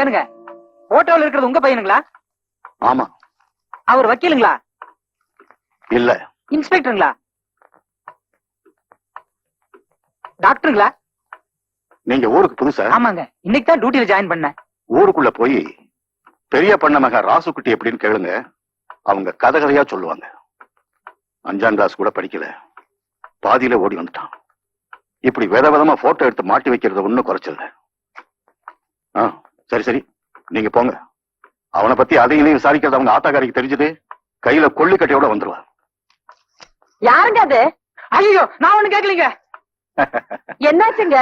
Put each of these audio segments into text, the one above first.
ஏனுங்க போட்டோல இருக்கிறது உங்க பையனுங்களா? ஆமா. அவர் வக்கீலுங்களா? இல்ல. இன்ஸ்பெக்டருங்களா? டாக்டருங்களா? நீங்க ஊருக்கு புதுசா? ஆமாங்க, இன்னைக்கு தான் டியூட்டில ஜாயின் பண்ணேன். ஊருக்குள்ள போய் பெரிய பண்ண மக ராசுக்குட்டி எப்படின்னு கேளுங்க. அவங்க கதை கதையா சொல்லுவாங்க. 5ஆம் கிளாஸ் கூட படிக்கல, பாதியில ஓடி வந்துட்டான். இப்படி விதவிதமா போட்டோ எடுத்து மாட்டி வைக்கிறது ஒன்னும் குறைச்சல. சரி சரி, நீங்க போங்க. அவனை பத்தி அதையும் விசாரிக்கிறது அவங்க ஆத்தாக்காரிக்கு தெரிஞ்சது, கையில கொள்ளிக்கட்டையோட வந்துருவான். யாருங்க அது? ஐயோ, நான் ஒண்ணு கேட்கலீங்க. என்னாச்சுங்க?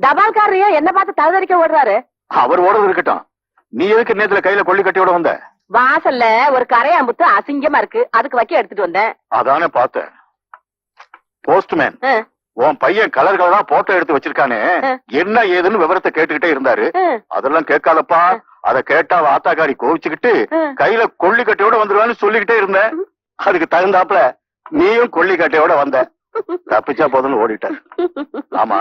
தபால்காரரையா என்ன பார்த்து தகுதறிக்க ஓடுறாரு? அவர் ஓடுறது இருக்கட்டும், நீ எதுக்கு நேத்துல கையில கொள்ளிக்கட்டையோட வந்த? வாசல்ல ஒரு கரையாம்புத்து அசிங்கமா இருக்கு, அதுக்கு வைக்க எடுத்துட்டு வந்தேன். அதானே பார்த்தேன். போஸ்ட்மேன் உன் பையன் கலர் கலரா போட்டோ எடுத்து வச்சிருக்கானே, என்ன ஏதுன்னு விவரத்தை கேட்டுக்கிட்டே இருந்தாரு. அதெல்லாம் கேட்காதப்பா, அத கேட்டா ஆத்தாக்காரி கோவிச்சுக்கிட்டு கையில கொள்ளிக்கட்டையோட வந்துருவான்னு சொல்லிக்கிட்டே இருந்தேன். அதுக்கு தகுந்தாப்புல நீயும் கொள்ளிக்கட்டையோட வந்த. தப்பிச்சா போதுன்னு ஓடிட்ட. ஆமா,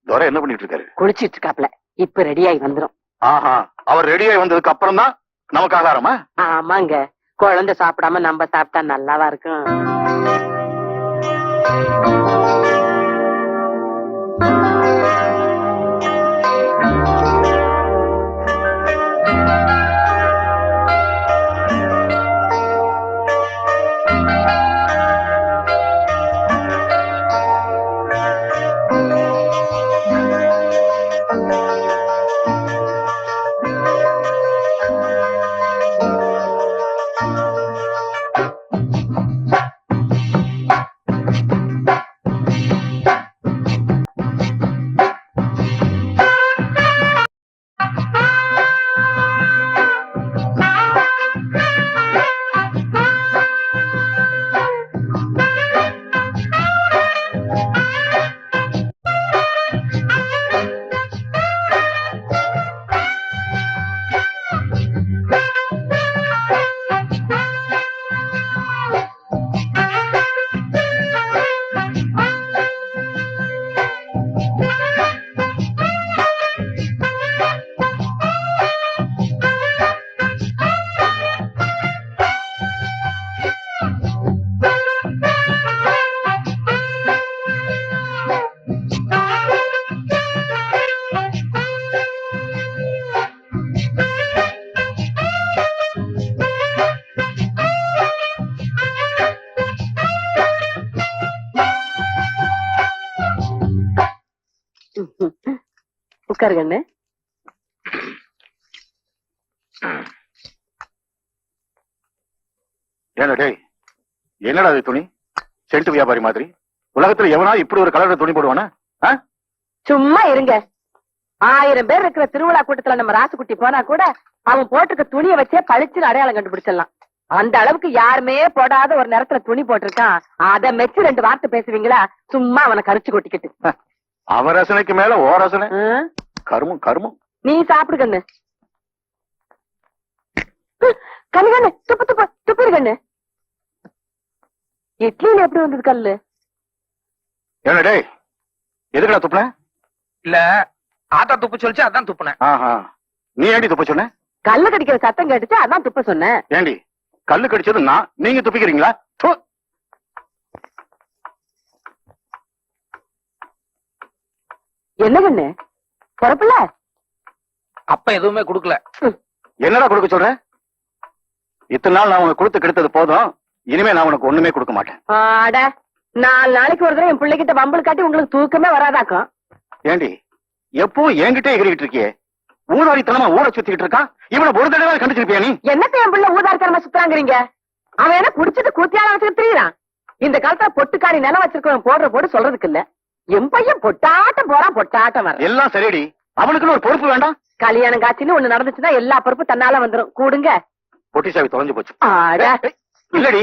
துரை என்ன பண்ணிட்டு இருக்காரு? குளிச்சிட்டு இருக்காப்ல, இப்ப ரெடியாகி வந்துரும். ஆஹா, அவர் ரெடியாகி வந்ததுக்கு அப்புறம் தான் நமக்கு ஆகாரமா? ஆமாங்க, குழந்தை சாப்பிடாம நம்ம சாப்பிட்டா நல்லாவா இருக்கும். உட்காருங்கண்ணு. என்னடா அது துணி? சென்ட் வியாபாரி மாதிரி உலகத்துல எவனா இப்படி ஒரு கலர்ல துணி போடுவானா? சும்மா இருங்க. 1000 பேர் இருக்கிற திருவிழா கூட்டத்துல நம்ம ராசுக்குட்டி போனா கூட அவன் போட்டிருக்க துணியை வச்சே பளிச்சுன்னு அடையாளம் கண்டுபிடிச்சிடலாம். அந்த அளவுக்கு யாருமே போடாத ஒரு நேரத்துல துணி போட்டிருக்கான். அத மெச்சு 2 வார்த்தை பேசுவீங்களா? சும்மா அவனை கரிச்சு கொட்டிக்கிட்டு. அவன் ரசனைக்கு மேல ஓ ரசனை. கருமம் கருமம். நீ சாப்பிடு கண்ணு. கண்ணு கண்ணு துப்பு துப்பு துப்பிரு கண்ணு. இட்லியில எப்படி வந்தது கல்லு? என்ன டேய், எதுக்குடா துப்புன? இல்ல, ஆத்தா துப்பு சொல்லிச்சு, அதான் துப்புனேன். நீ ஏண்டி துப்ப சொன்ன? கல்லு கடிக்கிற சத்தம் கேட்டுச்சு, அதான் துப்ப சொன்னேன். ஏண்டி கல்லு கடிச்சது நான், நீங்க துப்பிக்கிறீங்களா? என்ன கண்ணு பொறப்புல? அப்ப எதுவுமே குடுக்கல. என்னடா கொடுக்க சொல்ற? இத்தனை நாள் நான் உனக்கு கொடுத்து கெடுத்தது போதும், இனிமே நான் உனக்கு ஒண்ணுமே கொடுக்க மாட்டேன். 4 நாளைக்கு ஒரு தடவை என் பிள்ளைகிட்ட வம்பல் காட்டி உங்களுக்கு தூக்கமே வராதாக்கும். ஏண்டி எப்பவும் என்கிட்ட எகிரிட்டு இருக்கியே, ஊதாரித்தனமா ஊரை சுத்திக்கிட்டு இருக்கான். இவனை ஒரு தடவை கண்டுச்சிருப்பியா நீ? என்னத்த என் பிள்ளை ஊதாரித்தனமா சுத்துறாங்கிறீங்க? அவன் என்ன குடிச்சிட்டு கூத்தியால வச்சுட்டு திரியிறான். இந்த காலத்துல பொட்டுக்காரி நிலம் வச்சிருக்கவன் போடுற போடு சொல்றதுக்கு இல்ல. என் பையன் பொட்டாட்டம் போறான், பொட்டாட்டம் வர. எல்லாம் சரிடி, அவனுக்குன்னு ஒரு பொறுப்பு வேண்டாம்? கல்யாணம் காட்சின்னு ஒண்ணு நடந்துச்சுன்னா எல்லா பொறுப்பு தன்னால வந்துரும். கூடுங்க. பொட்டி சாவி தொலைஞ்சு போச்சு. இல்லடி,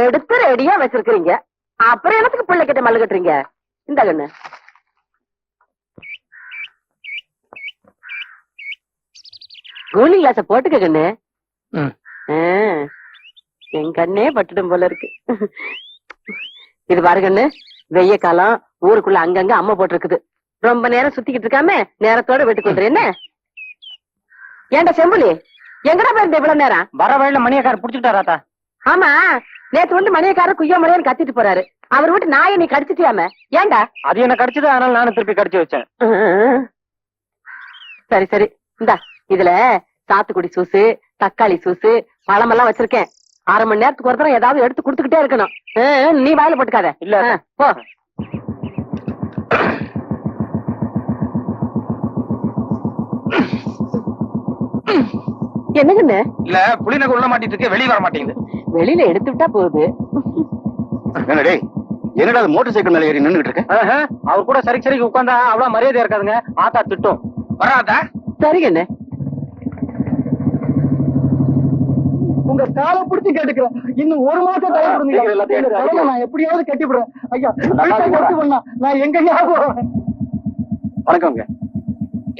எடுத்து ரெடியா வச்சிருக்கீங்க, அப்புறம் எனக்கு பிள்ளை கிட்ட மல்லு கட்டுறீங்க. இந்த கண்ணு கூலிங் கிளாஸ போட்டுக்க கண்ணு. என் கண்ணே பட்டுடும் போல இருக்கு. இது பாரு கண்ணு, வெய்ய காலம், ஊருக்குள்ள அங்கங்க அம்மை போட்டிருக்குது. ரொம்ப நேரம் சுத்திக்கிட்டு இருக்காம நேரத்தோட வீட்டுக்கு வந்துரு என்ன? ஏன்டா செம்புலி, எங்கடா போயிருந்த இவ்வளவு நேரம்? வர வழியில மணியக்காரர் புடிச்சுட்டாராத்தா. ஆமா, நேத்து வந்து மணியக்காரர் குய்யோ முறையன்னு கத்திட்டு போறாரு. அவர் வீட்டு நாயை நீ கடிச்சிட்டியாம? ஏன்டா? அது என்ன கடிச்சது, அதனால நானும் திருப்பி கடிச்சு வச்சேன். சரி சரி, இந்தா இதுல சாத்துக்குடி சூசு, தக்காளி சூசு, பழமெல்லாம் வச்சிருக்கேன். 1/2 மணி நேரத்துக்கு ஒரு தடவை ஏதாவது எடுத்து குடுத்துக்கிட்டே இருக்கணும். நீ வாயில போட்டுக்காத. இல்ல போ. என்னங்கன்னு? இல்ல புளிநகை உள்ள மாட்டிட்டு இருக்கு, வெளியே வர மாட்டேங்குது. வெளியில எடுத்து விட்டா போகுது. என்னடே, என்னடா அது மோட்டார் சைக்கிள் மேல ஏறி நின்னுட்டு இருக்க? அவர் கூட சரி சரிக்கு உட்காந்தா அவ்வளவு மரியாதை இருக்காதுங்க. ஆத்தா திட்டும். வராதா? சரிங்க என்ன? உங்க காலை பிடிச்சி கேட்டுக்கிறேன். இன்னும் 1 மாசம் டைம் கொடுங்க. நான் எப்படியாவது கட்டிவிடுறேன். ஐயா நான் எங்க வணக்கம்ங்க.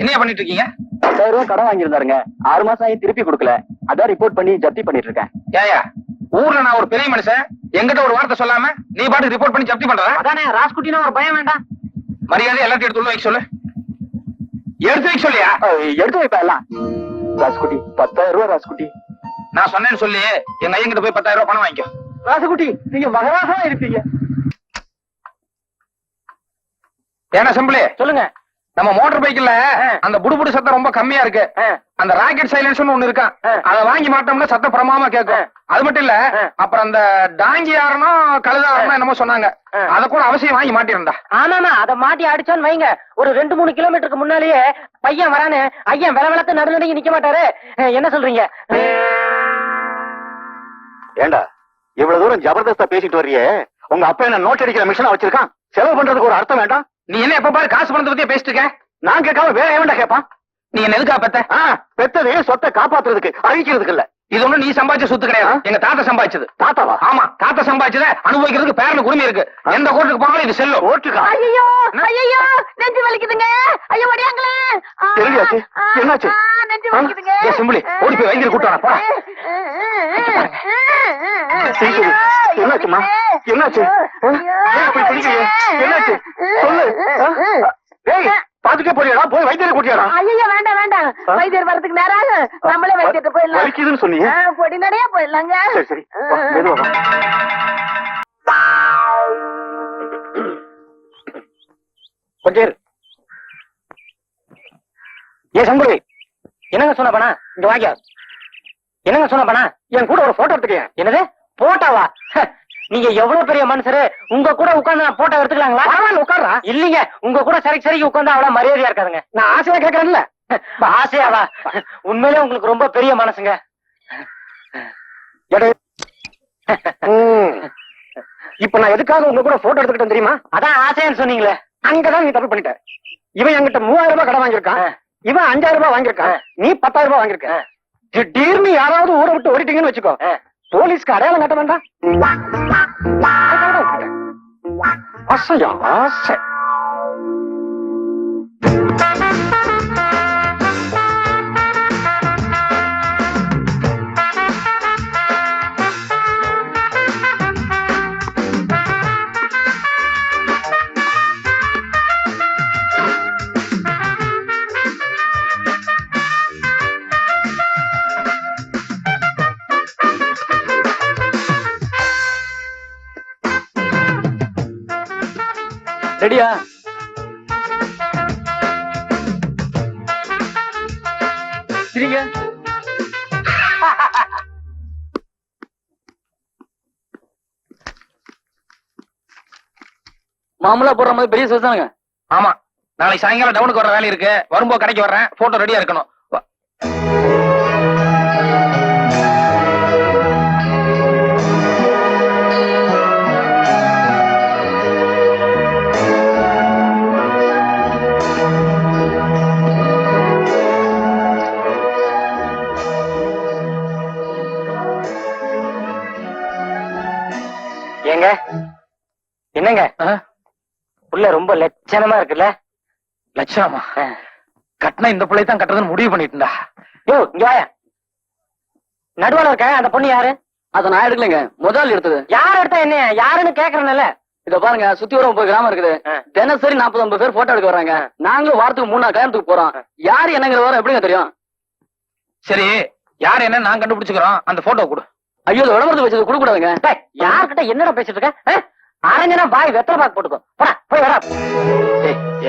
என்னையா பண்ணிட்டு இருக்கீங்க? 10,000 ரூபாய் கடன் வாங்கியிருந்தாருங்க. 6 மாசம் ஆகி திருப்பி கொடுக்கல. அதான் ரிப்போர்ட் பண்ணி ஜப்தி பண்ணிட்டு இருக்கேன். ஏயா, ஊர்ல நான் ஒரு பெரிய மனுஷன், என்கிட்ட ஒரு வார்த்தை சொல்லாம நீ பாட்டு ரிப்போர்ட் பண்ணி ஜப்தி பண்றதா? அதானே ராஸ்குட்டினா ஒரு பயம் வேண்டாம். மரியாதை எல்லாத்தையும் எடுத்து உள்ள வைக்க சொல்லு. எடுத்து வைக்க சொல்லியா? எடுத்து வைப்பா எல்லாம். ராஸ்குட்டி 10,000 ரூபாய். ராஸ்குட்டி நான் சொன்னேன்னு சொல்லி என் ஐயங்கிட்ட போய் 10,000 ரூபாய் பணம் வாங்கிக்கோ. ராசுகுட்டி நீங்க மகராசா இருப்பீங்க. ஏன்னா சிம்பிளே சொல்லுங்க. நம்ம மோட்டார் பைக்ல அந்த புடுபுடு சத்தம் ரொம்ப கம்மியா இருக்கு. அந்த ராக்கெட் சைலன்ஸ் ஒண்ணு இருக்கான், அதை வாங்கி மாட்டோம்னா சத்தம் பிரமாமா கேட்கும். அது மட்டும் இல்ல, அப்புறம் அந்த டாங்கி யாரனும் கழுதாரனும் என்னமோ சொன்னாங்க, அத கூட அவசியம் வாங்கி மாட்டிருந்தா. ஆமாமா, அத மாட்டி அடிச்சோன்னு வைங்க, ஒரு 2-3 கிலோமீட்டருக்கு முன்னாலேயே பையன் வரானு ஐயன் விளக்கு நடுநடுங்கி நிக்க மாட்டாரு. என்ன சொல்றீங்க? ஏண்டா இவ்வளவு தூரம் ஜபர்தஸ்தா பேசிட்டு வர்றியே, உங்க அப்பா என்ன நோட் அடிக்கிற மிஷினா வச்சிருக்கான்? செலவு பண்றதுக்கு ஒரு அர்த்தம் வேண்டாம்? நீ என்ன எப்ப பாரு காசு பணத்தை பத்தியே பேசிட்டு இருக்க? நான் கேட்காம வேற எவன்டா கேட்பான்? நீ என்ன எதுக்கா பெத்த? பெத்தது சொத்தை காப்பாத்துறதுக்கு, அழிக்கிறதுக்கு இல்ல. இது ஒண்ணு நீ சம்பாதிச்ச சொத்து கிடையாது, எங்க தாத்தா சம்பாதிச்சது. தாத்தாவா? ஆமா, தாத்தா சம்பாதிச்சத அனுபவிக்கிறதுக்கு பேரனுக்கு உரிமை இருக்கு. எந்த கோர்ட்டுக்கு போனாலும் இது செல்லும். ஓட்டுக்கா? ஐயோ ஐயோ, நெஞ்சு வலிக்குதுங்க. ஐயோ ஓடியாங்களே. தெரியாச்சு? என்னாச்சு? நெஞ்சு வலிக்குதுங்க. ஏ சிம்பிளி, ஓடி போய் வைத்தியர் கூட்டு வர போடா. என்னாச்சுமா? என்னாச்சு? போய் பிடிக்கிறீங்க, என்னாச்சு சொல்லு. டேய், பாத்துக்கே போறியாடா? போய் வைத்தியரை கூட்டியாடா? ஐயோ வேண்டாம் வேண்டாம், வைத்தியர் வரதுக்கு நேரம் ஆகும். நம்மளே வைத்தியர்கிட்ட போயிடலாம். வலிக்குதுன்னு சொன்னீங்க. பொடி நடையா போயிடலாங்க. சரி சரி, வா, மெதுவா வா. கொஞ்சம் இரு. ஏ சம்பளி, என்னங்க சொன்ன பண்ணா? இங்க வாங்க. என்னங்க சொன்ன பண்ணா? என் கூட ஒரு போட்டோ எடுத்துக்க. என்னது போட்டோவா? நீங்க எவ்வளவு பெரிய மனுஷரு, உங்க கூட உட்கார்ந்து நான் போட்டோ எடுத்துக்கலாங்களா? உட்கார்றா. இல்லீங்க, உங்க கூட சரிக்கு உட்கார்ந்து அவ்வளவு மரியாதையா இருக்காதுங்க. நான் ஆசையா கேட்கறேன்ல. ஆசையாவா? உண்மையிலே உங்களுக்கு ரொம்ப பெரிய மனசுங்க. இப்ப நான் எதுக்காக உங்க கூட போட்டோ எடுத்துக்கிட்டேன் தெரியுமா? அதான் ஆசைன்னு சொன்னீங்களே. அங்கதான் நீ தப்பு பண்ணிட்ட. இவன் என்கிட்ட 3000 ரூபாய் கடன் வாங்கியிருக்கான், இவன் 5000 ரூபாய் வாங்கியிருக்கான், நீ 10,000 ரூபாய் வாங்கியிருக்க. திடீர்னு யாராவது ஊரை விட்டு ஓடிட்டீங்கன்னு வச்சுக்கோ, போலீஸ்க்கு அடையாளம் கட்ட வேண்டாம். ஆசையா ஆசை. ரெடியா? சரிங்க. மாமூலா போடுற மாதிரி பெரிய சைஸ் தானுங்க. ஆமா, நாளைக்கு சாயங்காலம் டவுனுக்கு வர வேலை இருக்கு, வரும்போது கடைக்கு வர்றேன். போட்டோ ரெடியா இருக்கணும். ஏங்க என்னங்க புள்ள ரொம்ப லட்சணமா இருக்குல்ல? லட்சணமா? கட்டின இந்த பிள்ளை தான் கட்டுறதுன்னு முடிவு பண்ணிட்டுடா. யோ இங்க வாயா. நடுவால இருக்க அந்த பொண்ணு யாரு? அத நான் எடுக்கலங்க, முதல் எடுத்தது. யார் எடுத்தா என்ன? யாருன்னு கேக்குறேன்ல. இத பாருங்க, சுத்தி வர 30 கிராமம் இருக்குது. தினசரி 40-50 பேர் போட்டோ எடுக்க வர்றாங்க. நாங்களும் வாரத்துக்கு 3 நாள் கல்யாணத்துக்கு போறோம். யாரு என்னங்கிற வர எப்படிங்க தெரியும்? சரி, யார் என்ன நான் கண்டுபிடிச்சுக்கிறோம். அந்த போட்டோ கொடு. ஐயோ, இதை விளம்பரத்துக்கு வச்சது கொடுக்க கூடாதுங்க. யார்கிட்ட என்னடா பேசிட்டு இருக்க? அரஞ்சனா பாய் வெத்தலை பாக்கு போட்டுக்கோ. போடா, போய் வரா.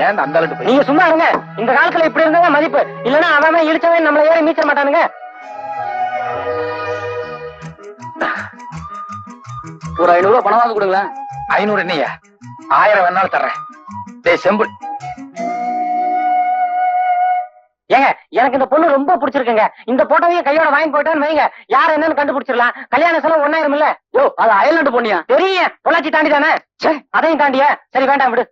ஏன் அந்த ஆளுட்டு போய் நீங்க சும்மா இருங்க. இந்த காலத்துல இப்படி இருந்தா மதிப்பு. இல்லன்னா அவன் இழிச்சவன் நம்மள ஏறி மீச்ச மாட்டானுங்க. ஒரு 500 ரூபாய் பணமாவது கொடுங்களேன். 500 என்னையா? 1000 வேணாலும் தர்றேன். டேய் செம்பு, ஏங்க எனக்கு இந்த பொண்ணு ரொம்ப பிடிச்சிருக்குங்க. இந்த போட்டோவையும் கையோட வாங்கி போயிட்டான்னு வைங்க, யார் என்னன்னு கண்டுபிடிச்சிடலாம். கல்யாண செலவு 1000 இல்ல? யோ, அது அயல்நாட்டு பொண்ணியா? தெரியும், பொள்ளாச்சி தாண்டி தானே. அதையும் தாண்டியா? சரி வேண்டாம் விடு.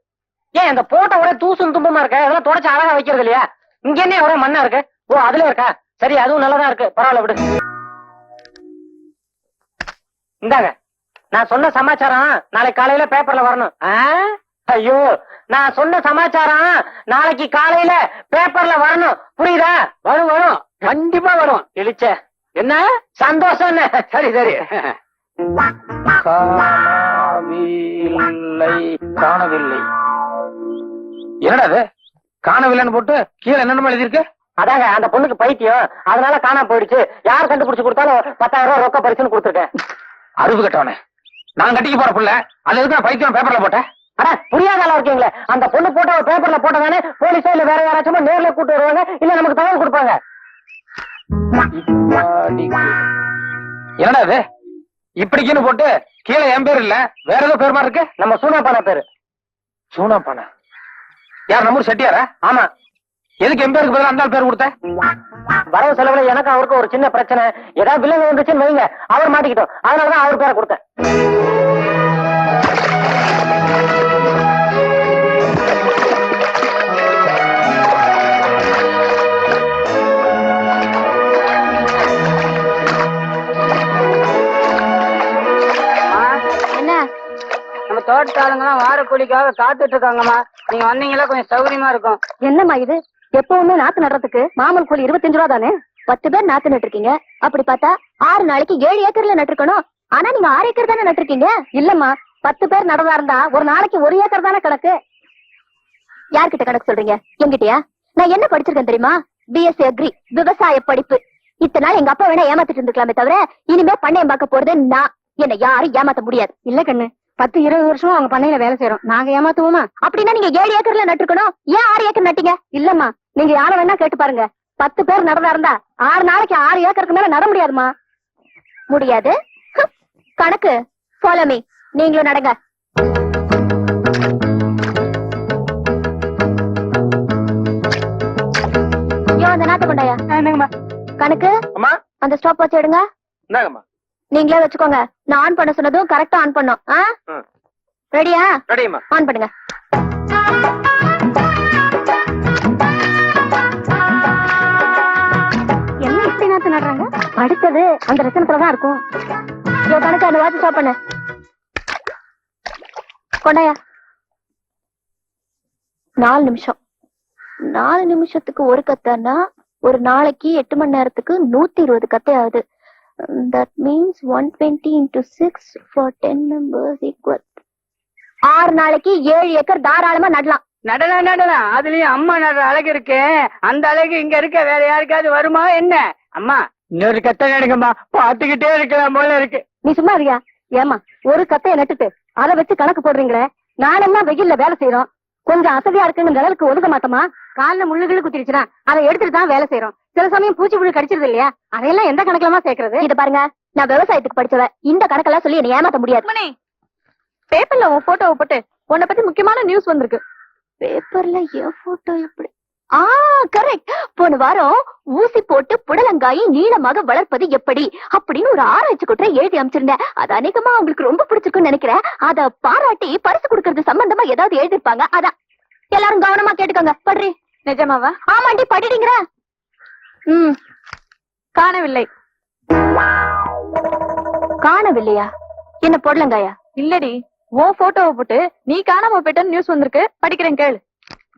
ஏன் இந்த போட்டோ ஒரே தூசும் தும்பமா இருக்க? அதெல்லாம் தொடச்சு அழகா வைக்கிறது இல்லையா? இங்க என்ன ஒரே மண்ணா இருக்கு? ஓ, அதுல இருக்கா? சரி, அதுவும் நல்லதா இருக்கு. பரவாயில்ல விடு. இந்தாங்க, நான் சொன்ன சமாச்சாரம் நாளைக்கு காலையில பேப்பர்ல வரணும். ஐயோ, நான் சொன்ன சமாச்சாரம் நாளைக்கு காலையில பேப்பர்ல வரணும். புரியுதா? வரும் வரும், கண்டிப்பா வரும். இழிச்ச என்ன சந்தோஷம். சரி சரி. காணவில்லை. என்னடா அது? காணவில்லைன்னு போட்டு கீழே என்னென்ன எழுதிருக்கு? அதாங்க அந்த பொண்ணுக்கு பைத்தியம், அதனால காணாம போயிடுச்சு. யார் கண்டுபிடிச்சு கொடுத்தாலும் 10,000 ரூபாய் ரொக்க பரிசுன்னு கொடுத்துருக்கேன். அறிவு கட்டவனே, நான் கட்டிக்க போற புள்ள அது எதுக்கு நான் பைத்தியம் பேப்பர்ல போட்டேன்? அட புரியாத ஆளா இருக்கீங்களே. அந்த பொண்ணு போட்டோ பேப்பர்ல போட்டதானே போலீஸோ இல்ல வேற யாராச்சும் நேர்ல கூட்டு வருவாங்க, இல்ல நமக்கு தகவல் கொடுப்பாங்க. என்னடா இது? இப்படிக்குன்னு போட்டு கீழே என் பேர் இல்ல வேற ஏதோ பேர் மாதிரி இருக்கு. நம்ம சூனாப்பான பேரு. சூனாப்பானா? யார், நம்ம ஊர் செட்டியாரா? ஆமா. எதுக்கு என் பேருக்கு பதிலா அந்த ஆள் பேர் கொடுத்த? வரவு செலவுல எனக்கு அவருக்கு ஒரு சின்ன பிரச்சனை. ஏதாவது வில்லங்க வந்துச்சுன்னு வைங்க, அவர் மாட்டிக்கிட்டோம். அதனாலதான் அவர் பேரை கொடுத்தேன். என்ன, நம்ம தோட்டத்தாளுங்கெல்லாம் வார கூலிக்காக காத்துட்டு இருக்காங்கம்மா. நீங்க வந்தீங்களா கொஞ்சம் சௌகரியமா இருக்கும். என்னம்மா இது? எப்பவுமே நாத்து நடுறதுக்கு மாமூல் கூலி 25 ரூபா தானே? 10 பேர் நாத்து நட்டுருக்கீங்க. அப்படி பார்த்தா 6 நாளைக்கு 7 ஏக்கர்ல நட்டுருக்கணும். ஆனா நீங்க 6 ஏக்கர் தானே நட்டுருக்கீங்க. இல்லம்மா, 10 பேர் நடதா இருந்தா ஒரு நாளைக்கு 1 ஏக்கர் தானே கணக்கு. யார்கிட்ட கணக்கு சொல்றீங்க? என்கிட்டயா? நான் என்ன படிச்சிருக்கேன் தெரியுமா? பிஎஸ்சி அக்ரி, விவசாய படிப்பு. இத்தனை நாள் எங்க அப்பா வேணா ஏமாத்திட்டு இருந்துக்கலாமே தவிர இனிமே பண்ணையம் பார்க்க போறது நான். என்ன யாரும் ஏமாத்த முடியாது. இல்ல கண்ணு, 10-20 வருஷமா அவங்க பண்ணையில வேலை செய்யறோம். நாங்க ஏமாத்துவோமா? அப்படின்னா நீங்க 7 ஏக்கர்ல நட்டுருக்கணும். ஏன் 6 ஏக்கர் நட்டீங்க? இல்லம்மா, நீங்க யார வேணா கேட்டு பாருங்க. 10 பேர் நடந்தா இருந்தா 6 நாளைக்கு 6 ஏக்கருக்கு மேல நட முடியாதுமா. முடியாது. கணக்கு ஃபாலோ மீ. நீங்களும் நடங்க. அந்த நாட்டு கொண்டாயா? கணக்கு அம்மா, அந்த ஸ்டாப் வச்சு எடுங்க. என்னங்கம்மா? நீங்களே வச்சுக்கோங்க. நான் ஆன் பண்ண சொன்னதும் கரெக்டா ஆன் பண்ணும். ரெடியா? ரெடியம்மா. ஆன் பண்ணுங்க. என்ன இப்படி நாத்து நடுறாங்க? அடுத்தது அந்த ரசனத்துலதான் இருக்கும். கணக்கு அந்த வாட்ச் ஸ்டாப் பண்ணு. கொண்டாயா. 4 நிமிஷம். 4 நிமிஷத்துக்கு ஒரு கத்தைன்னா ஒரு நாளைக்கு 8 மணி நேரத்துக்கு 120 கத்தை ஆகுது. That means 120 into 6 for 10 members equal. 6 நாளைக்கு 7 ஏக்கர் தாராளமா நடலாம். நடலாம். அதுலயும் அம்மா நடுற அழகு இருக்கு. அந்த அழகு இங்க இருக்க வேற யாருக்காவது வருமா என்ன? அம்மா, இன்னொரு கத்தை எடுங்கம்மா, பாத்துக்கிட்டே இருக்கலாம் போல இருக்கு. நீ சும்மா இருக்கியா? ஏமா, ஒரு கத்தையை நட்டுட்டு அதை வச்சு கணக்கு போடுறீங்களே. நானெல்லாம் வெயில்ல வேலை செய்யறோம். கொஞ்சம் அசதியா இருக்குங்கிற அளவுக்கு ஒதுக்க மாட்டோமா? காலில் முள்ளுகள் குத்திருச்சுன்னா அதை எடுத்துட்டு தான் வேலை செய்யறோம். சில சமயம் பூச்சி புழு கடிச்சிருது இல்லையா? அதையெல்லாம் எந்த கணக்குலமா சேர்க்கறது? இத பாருங்க, நான் விவசாயத்துக்கு படிச்சவ. இந்த கணக்கெல்லாம் சொல்லி என்ன ஏமாத்த முடியாது. பேப்பர்ல உன் போட்டோவை போட்டு உன்னை பத்தி முக்கியமான நியூஸ் வந்திருக்கு. பேப்பர்ல என் போட்டோ எப்படி? கரெக்ட். போன வாரம் ஊசி போட்டு புடலங்காயை நீளமாக வளர்ப்பது எப்படி அப்படின்னு ஒரு ஆராய்ச்சி கூட்ட எழுதி அமைச்சிருந்தேன். அது அநேகமா உங்களுக்கு ரொம்ப பிடிச்சிருக்குன்னு நினைக்கிறேன். அத பாராட்டி பரிசு கொடுக்கறது சம்பந்தமா ஏதாவது எழுதிருப்பாங்க. அதான் எல்லாரும் கவனமா கேட்டுக்கோங்க. படுறி. நிஜமாவா? ஆமாண்டி, படிடுங்கிற. காணவில்லை. காணவில்லையா? என்ன புடலங்காயா? இல்லடி, உன் போட்டோவை போட்டு நீ காணாம போயிட்டன்னு நியூஸ் வந்திருக்கு. படிக்கிறேன் கேளு.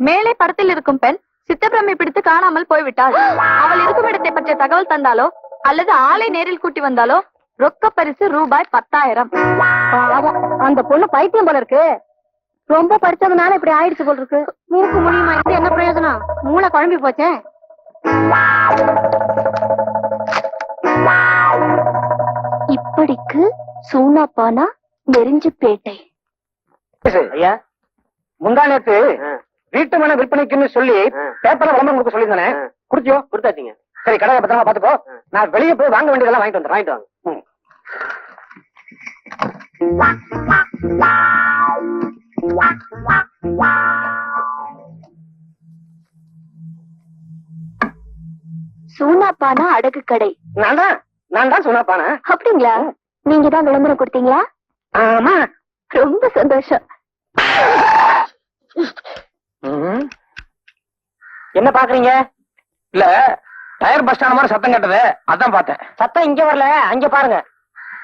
மேலே படத்தில் இருக்கும் பெண் சித்தப்பிரமை பிடித்து காணாமல் போய்விட்டாள். அவள் இருக்கும் இடத்தை பற்றிய தகவல் தந்தாலோ அல்லது ஆளை நேரில் கூட்டி வந்தாலோ ரொக்க பரிசு ரூபாய் 10,000. பாவம், அந்த பொண்ணு பைத்தியம் போல இருக்கு. ரொம்ப படிச்சதுனால இப்படி ஆயிடுச்சு போல இருக்கு. மூக்கு முடியுமா இருந்து என்ன பிரயோஜனம்? மூளை குழம்பி போச்சே. இப்படிக்கு சூனாப்பானா நெறிஞ்சுப்பேட்டை. ஐயா, முந்தா நேத்து வீட்டு மன விற்பனைக்குன்னு சொல்லி பேப்பர்ல விளம்பரம் கொடுக்க சொல்லியிருந்தானே, குடுத்தியோ? கொடுத்தாச்சுங்க. சரி, கடையை பத்திரமா பாத்துக்கோ. நான் வெளியே போய் வாங்க வேண்டியதெல்லாம் வாங்கிட்டு வந்துடுறேன். வாங்கிட்டு வாங்க. சூனாப்பானா அடகு கடை. நான் தான் சொன்னாப்பானா. அப்படிங்களா? நீங்க தான் விளம்பரம் கொடுத்தீங்களா? ஆமா. ரொம்ப சந்தோஷம். என்ன பாக்குறீங்க? இல்ல, டயர் பஸ் ஸ்டாண்ட் மாதிரி சத்தம் கேட்டது, அதான் பார்த்தேன். சத்தம் இங்க வரல, அங்க பாருங்க.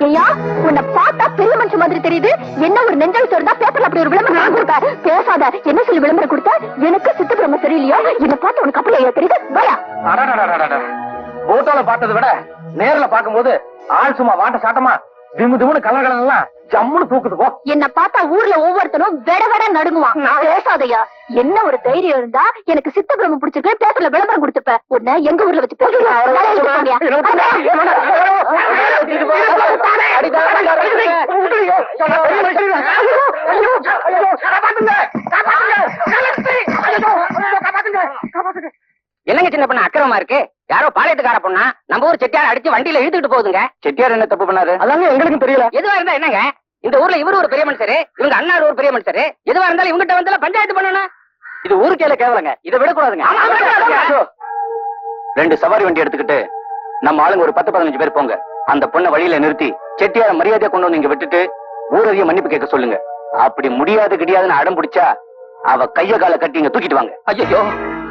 ஐயா, உன்னை பார்த்தா பெரிய மனுஷன் மாதிரி தெரியுது. என்ன ஒரு நெஞ்சல் இருந்தா பேப்பர்ல அப்படி ஒரு விளம்பரம் கொடுத்த? பேசாத. என்ன சொல்லி விளம்பரம் கொடுத்த? எனக்கு சித்து பிரம்ம தெரியலையோ? என்ன பார்த்து உனக்கு அப்படி தெரியுது? வயா. போட்டோல பார்த்ததை விட நேர்ல பாக்கும்போது ஆள் சும்மா வாட்ட சாட்டமா திமு திமுன்னு கலர் எல்லாம் ஜம்முன்னு தூக்குது போ. என்ன பார்த்தா ஊர்ல ஒவ்வொருத்தனும் வெட வெட நடுங்குவான். பேசாதையா. என்ன ஒரு தைரியம் இருந்தா எனக்கு சித்த பிரம்ம பிடிச்சிருக்கு பேப்பர்ல விளம்பரம் கொடுத்துப்ப. உன்னை எங்க ஊர்ல வச்சு என்னங்க சின்ன பொண்ணு அக்கிரமா இருக்கு? யாரோ பாளையத்துக்கார பொண்ணா நம்ம ஊர் செட்டியார் அடிச்சு வண்டியில இழுத்துட்டு போகுதுங்க. செட்டியார் என்ன தப்பு பண்ணாரு? அதாங்க எங்களுக்கும் தெரியல. எதுவா இருந்தா என்னங்க, இந்த ஊர்ல இவரு ஒரு பெரிய மனுஷரு, இவங்க அண்ணாரு ஒரு பெரிய மனுஷரு. எதுவா இருந்தாலும் இவங்கிட்ட வந்து பஞ்சாயத்து பண்ணணும். இது ஊருக்கேல கேவலங்க. இதை விடக்கூடாதுங்க. 2 சவாரி வண்டி எடுத்துக்கிட்டு நம்ம ஆளுங்க ஒரு 10-15 பேர் போங்க. அந்த பொண்ணை வழியில நிறுத்தி செட்டியார மரியாதையா கொண்டு வந்து இங்க விட்டுட்டு ஊரறிய மன்னிப்பு கேட்க சொல்லுங்க. அப்படி முடியாது கிடையாதுன்னு அடம் பிடிச்சா அவ கைய கால கட்டி இங்க தூக்கிட்டு வாங்க. ஐயோ,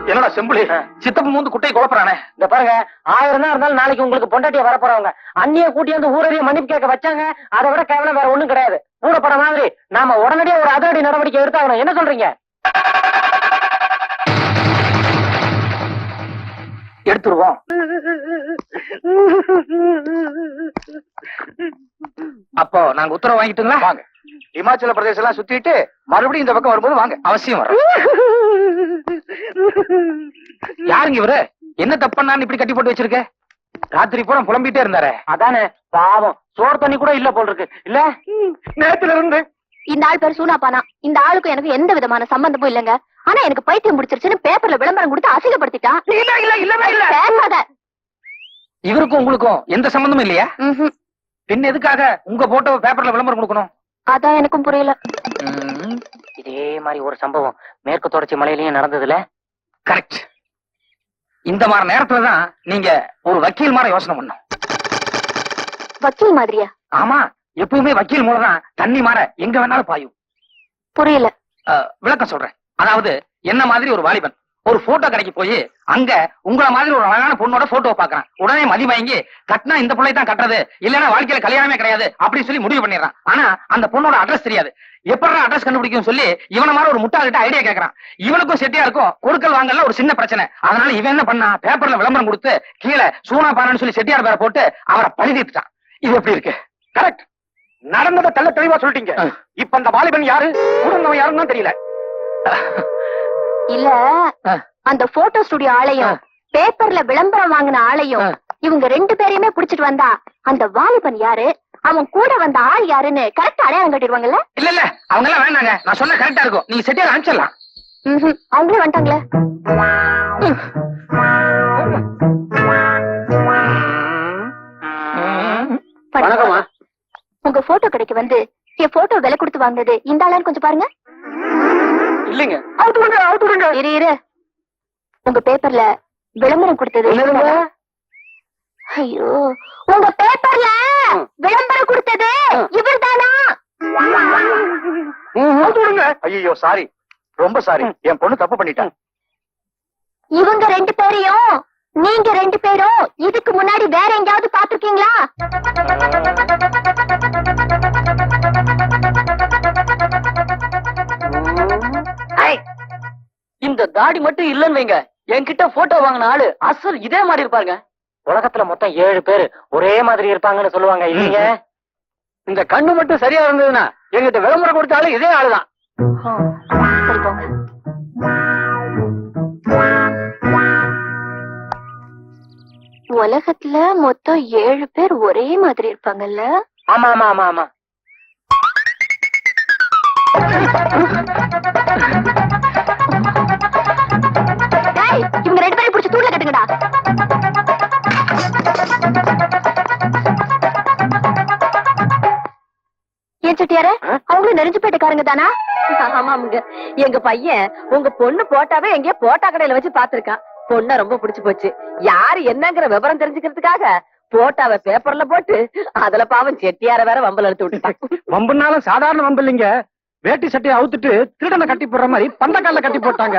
என்னடா செம்புலி சித்தப்பு மூந்து குட்டையை குழப்பறானே. இந்த பாருங்க, 1000 தான் இருந்தாலும் நாளைக்கு உங்களுக்கு பொண்டாட்டிய வர போறவங்க அண்ணிய கூட்டி வந்து ஊரறிய மன்னிப்பு கேட்க வச்சாங்க. அதை விட கேவலம் வேற ஒண்ணும் கிடையாது. கூடப்பட மாதிரி நாம உடனடியா ஒரு அதிரடி நடவடிக்கை எடுத்தாகணும். என்ன சொல்றீங்க? எடுத்துருவோம். அப்போ நாங்க உத்தரவு வாங்கிட்டுங்களா? வாங்க. இமாச்சல பிரதேசம் எல்லாம் சுத்திட்டு மறுபடியும் இந்த பக்கம் வரும்போது வாங்க. அவசியம் வர. யாருங்க இவரு? என்ன தப்புன்னு இப்படி கட்டி போட்டு வச்சிருக்க? ராத்திரி பூரா புலம்பிட்டே இருந்தாரே. அதானே பாவம், சோறு தண்ணி கூட இல்ல போல் இருக்கு. இல்ல, நேரத்துல இருந்து இந்த ஆள் பேர் சூனாப்பானா. இந்த ஆளுக்கும் எனக்கு எந்த விதமான சம்பந்தமும் இல்லங்க. ஆனா எனக்கு பைத்தியம் முடிச்சிருச்சுன்னு பேப்பர்ல விளம்பரம் கொடுத்து அசிங்கப்படுத்திட்டான். பேசாத. இவருக்கும் உங்களுக்கும் எந்த சம்பந்தமும் இல்லையா? பின் எதுக்காக உங்க போட்டோ பேப்பர்ல விளம்பரம் கொடுக்கணும்? அதான் எனக்கும் புரியல. இதே மாதிரி ஒரு சம்பவம் மேற்கு தொடர்ச்சி மலையிலயும் நடந்ததுல. கரெக்ட். இந்த மாதிரி நேரத்துலதான் நீங்க ஒரு வக்கீல் மாதிரி யோசனை பண்ணும். வக்கீல் மாதிரியா? ஆமா, எப்பவுமே வக்கீல் மூலம்தான் தண்ணி மாற எங்க வேணாலும் பாயும். புரியல. விளக்கம் சொல்றேன். அதாவது என்ன மாதிரி ஒரு வாலிபன் ஒரு போட்டோ கடைக்கு போய் அங்க உங்கள மாதிரி ஒரு அழகான பொண்ணோட போட்டோ பாக்குறான். உடனே மதி வாங்கி கட்டினா இந்த பிள்ளை தான் கட்டுறது, இல்லன்னா வாழ்க்கையில கல்யாணமே கிடையாது அப்படின்னு சொல்லி முடிவு பண்ணிடுறான். ஆனா அந்த பொண்ணோட அட்ரஸ் தெரியாது. எப்படா அட்ரஸ் கண்டுபிடிக்கும் சொல்லி இவன மாதிரி ஒரு முட்டாள்கிட்ட ஐடியா கேட்கறான். இவனுக்கும் செட்டியா இருக்கும் கொடுக்கல் வாங்கல ஒரு சின்ன பிரச்சனை. அதனால இவன் என்ன பண்ணா, பேப்பர்ல விளம்பரம் கொடுத்து கீழே சூனா பானன்னு சொல்லி செட்டியார் பேரை போட்டு அவரை பழுதிட்டான். இது எப்படி இருக்கு? கரெக்ட். நடந்ததை தெள்ள தெளிவா சொல்லிட்டீங்க. இப்ப அந்த வாலிபன் யாரு, குடும்பம் யாருன்னு தான் தெரியல. இல்ல, அந்த போட்டோ ஸ்டுடியோ ஆளையும் பேப்பர்ல விளம்பரம் வாங்கின ஆளையும் இவங்க 2 பேரையுமே புடிச்சிட்டு வந்தா அந்த வாலிபன் யாரு, அவன் கூட வந்த ஆள் யாருன்னு கரெக்டா அடையாளம் கட்டிடுவாங்கல்ல? இல்ல இல்ல, அவங்க எல்லாம் வேண்டாங்க. நான் சொன்ன கரெக்டா இருக்கும். நீங்க செட்டியார் அனுப்பிச்சிடலாம். அவங்களே வந்துட்டாங்களே. வணக்கம்மா. உங்க போட்டோ கடைக்கு வந்து என் போட்டோ விலை கொடுத்து வாங்கினது இந்த ஆளான்னு கொஞ்சம் பாருங்க. இல்லைங்க. இரு இரு, உங்க பேப்பர்ல விளம்பரம் கொடுத்தது. ஐயோ, உங்க பேப்பர்ல விளம்பரம் கொடுத்தது இவர்தானா? ஐயோ சாரி, ரொம்ப சாரி. என் பொண்ணு தப்பு பண்ணிட்டான். இவங்க 2 பேரையும் நீங்க 2 பேரும் இதுக்கு முன்னாடி வேற எங்கேயாவது பாத்துருக்கீங்களா? இந்த தாடி மட்டும் இல்லன்னு வைங்க, என்கிட்ட போட்டோ வாங்கின ஆளு அசல் இதே மாதிரி இருப்பாருங்க. உலகத்துல மொத்தம் 7 பேரு ஒரே மாதிரி இருப்பாங்கன்னு சொல்லுவாங்க இல்லைங்க. இந்த கண்ணு மட்டும் சரியா இருந்ததுன்னா எங்கிட்ட விளம்பரம் கொடுத்தாலும் இதே ஆளுதான். சரி போங்க. உலகத்துல மொத்தம் 7 பேர் ஒரே மாதிரி இருப்பாங்கல்ல? ஆமா ஆமா ஆமா ஆமா. டேய், இவங்க 2 பேரும் பிடிச்சு தூண்ல கட்டுங்கடா. ஏன் செட்டியார, அவங்களும் நெறிஞ்சு போயிட்டுக்காரங்க தானா? ஆமாமுங்க. எங்க பையன் உங்க பொண்ணு போட்டாவே எங்கேயோ போட்டா கடையில வச்சு பாத்திருக்கான். பொண்ண ரொம்ப பிடிச்சு போச்சு. யாரு என்னங்கிற விவரம் தெரிஞ்சுக்கிறதுக்காக போட்டாவ பேப்பர்ல போட்டு அதுல பாவம் செட்டியார வேற வம்பல் எடுத்து விட்டுட்டான். வம்புனாலும் சாதாரண வம்பு இல்லைங்க. வேட்டி சட்டையை அவுத்துட்டு திருடனை கட்டி போடுற மாதிரி பந்தக்கால கட்டி போட்டாங்க.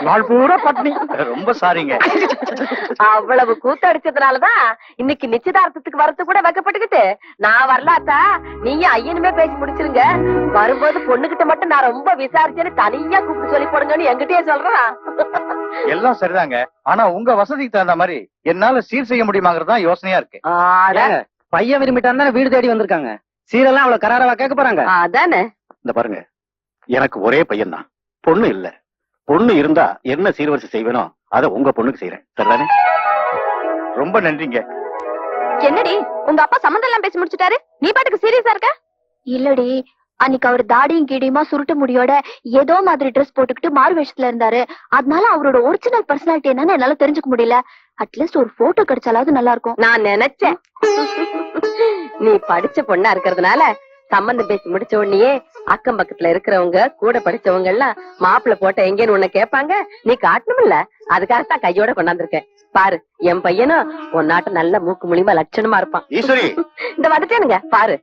நாள் பூரா பட்னி. ரொம்ப சாரிங்க. அவ்வளவு கூத்தடிச்சதுனாலதான் இன்னைக்கு நிச்சயதார்த்தத்துக்கு வரது கூட வைக்கப்பட்டுக்கிட்டு நான் வரலாத்தா நீங்க ஐயனுமே பேசி முடிச்சிருங்க. வரும்போது பொண்ணுகிட்ட மட்டும் நான் ரொம்ப விசாரிச்சேன்னு தனியா கூப்பிட்டு சொல்லி போடுங்கன்னு என்கிட்டயே சொல்றான். எல்லாம் சரிதாங்க. ஆனா உங்க வசதிக்கு தகுந்த மாதிரி என்னால சீர் செய்ய முடியுமாங்கிறது தான் யோசனையா இருக்கு. பையன் விரும்பிட்டான் வீடு தேடி வந்திருக்காங்க. சீரெல்லாம் அவ்வளவு கராரவா கேட்க போறாங்க. அதானே. இந்த பாருங்க, எனக்கு ஒரே பையன் தான், பொண்ணு இல்ல. பொண்ணு இருந்தா என்ன சீர்வரிசை செய்வேனோ அதை உங்க பொண்ணுக்கு செய்யறேன். சரிதானே? ரொம்ப நன்றிங்க. என்னடி உங்க அப்பா சம்மந்தம் எல்லாம் பேசி முடிச்சுட்டாரு, நீ பாட்டுக்கு சீரியஸா இருக்க? இல்லடி, அன்னைக்கு அவர் தாடியும் கீடியுமா சுருட்டு முடியோட ஏதோ மாதிரி ட்ரெஸ் போட்டுக்கிட்டு மாறு வேஷத்துல இருந்தாரு. அதனால அவரோட ஒரிஜினல் பர்சனாலிட்டி என்னன்னு என்னால தெரிஞ்சுக்க முடியல. அட்லீஸ்ட் ஒரு போட்டோ கிடைச்சாலாவது நல்லா இருக்கும். நான் நினைச்சேன் நீ படிச்ச பொண்ணா இருக்கிறதுனால சம்பந்தம் பேசி முடிச்ச உடனே அக்கம் பக்கத்துல இருக்கிறவங்க கூட படிச்சவங்க எல்லாம் மாப்பிள்ள போட்ட எங்கேன்னு உன்ன கேட்பாங்க. நீ காட்டணும்ல, அதுக்காகத்தான் கையோட கொண்டாந்துருக்கேன். பாரு, என் பையனும் உன் நாட்டு நல்ல மூக்கு மூலியமா லட்சணமா இருப்பான். ஈஸ்வரி, இந்த வந்துட்டேனுங்க பாரு.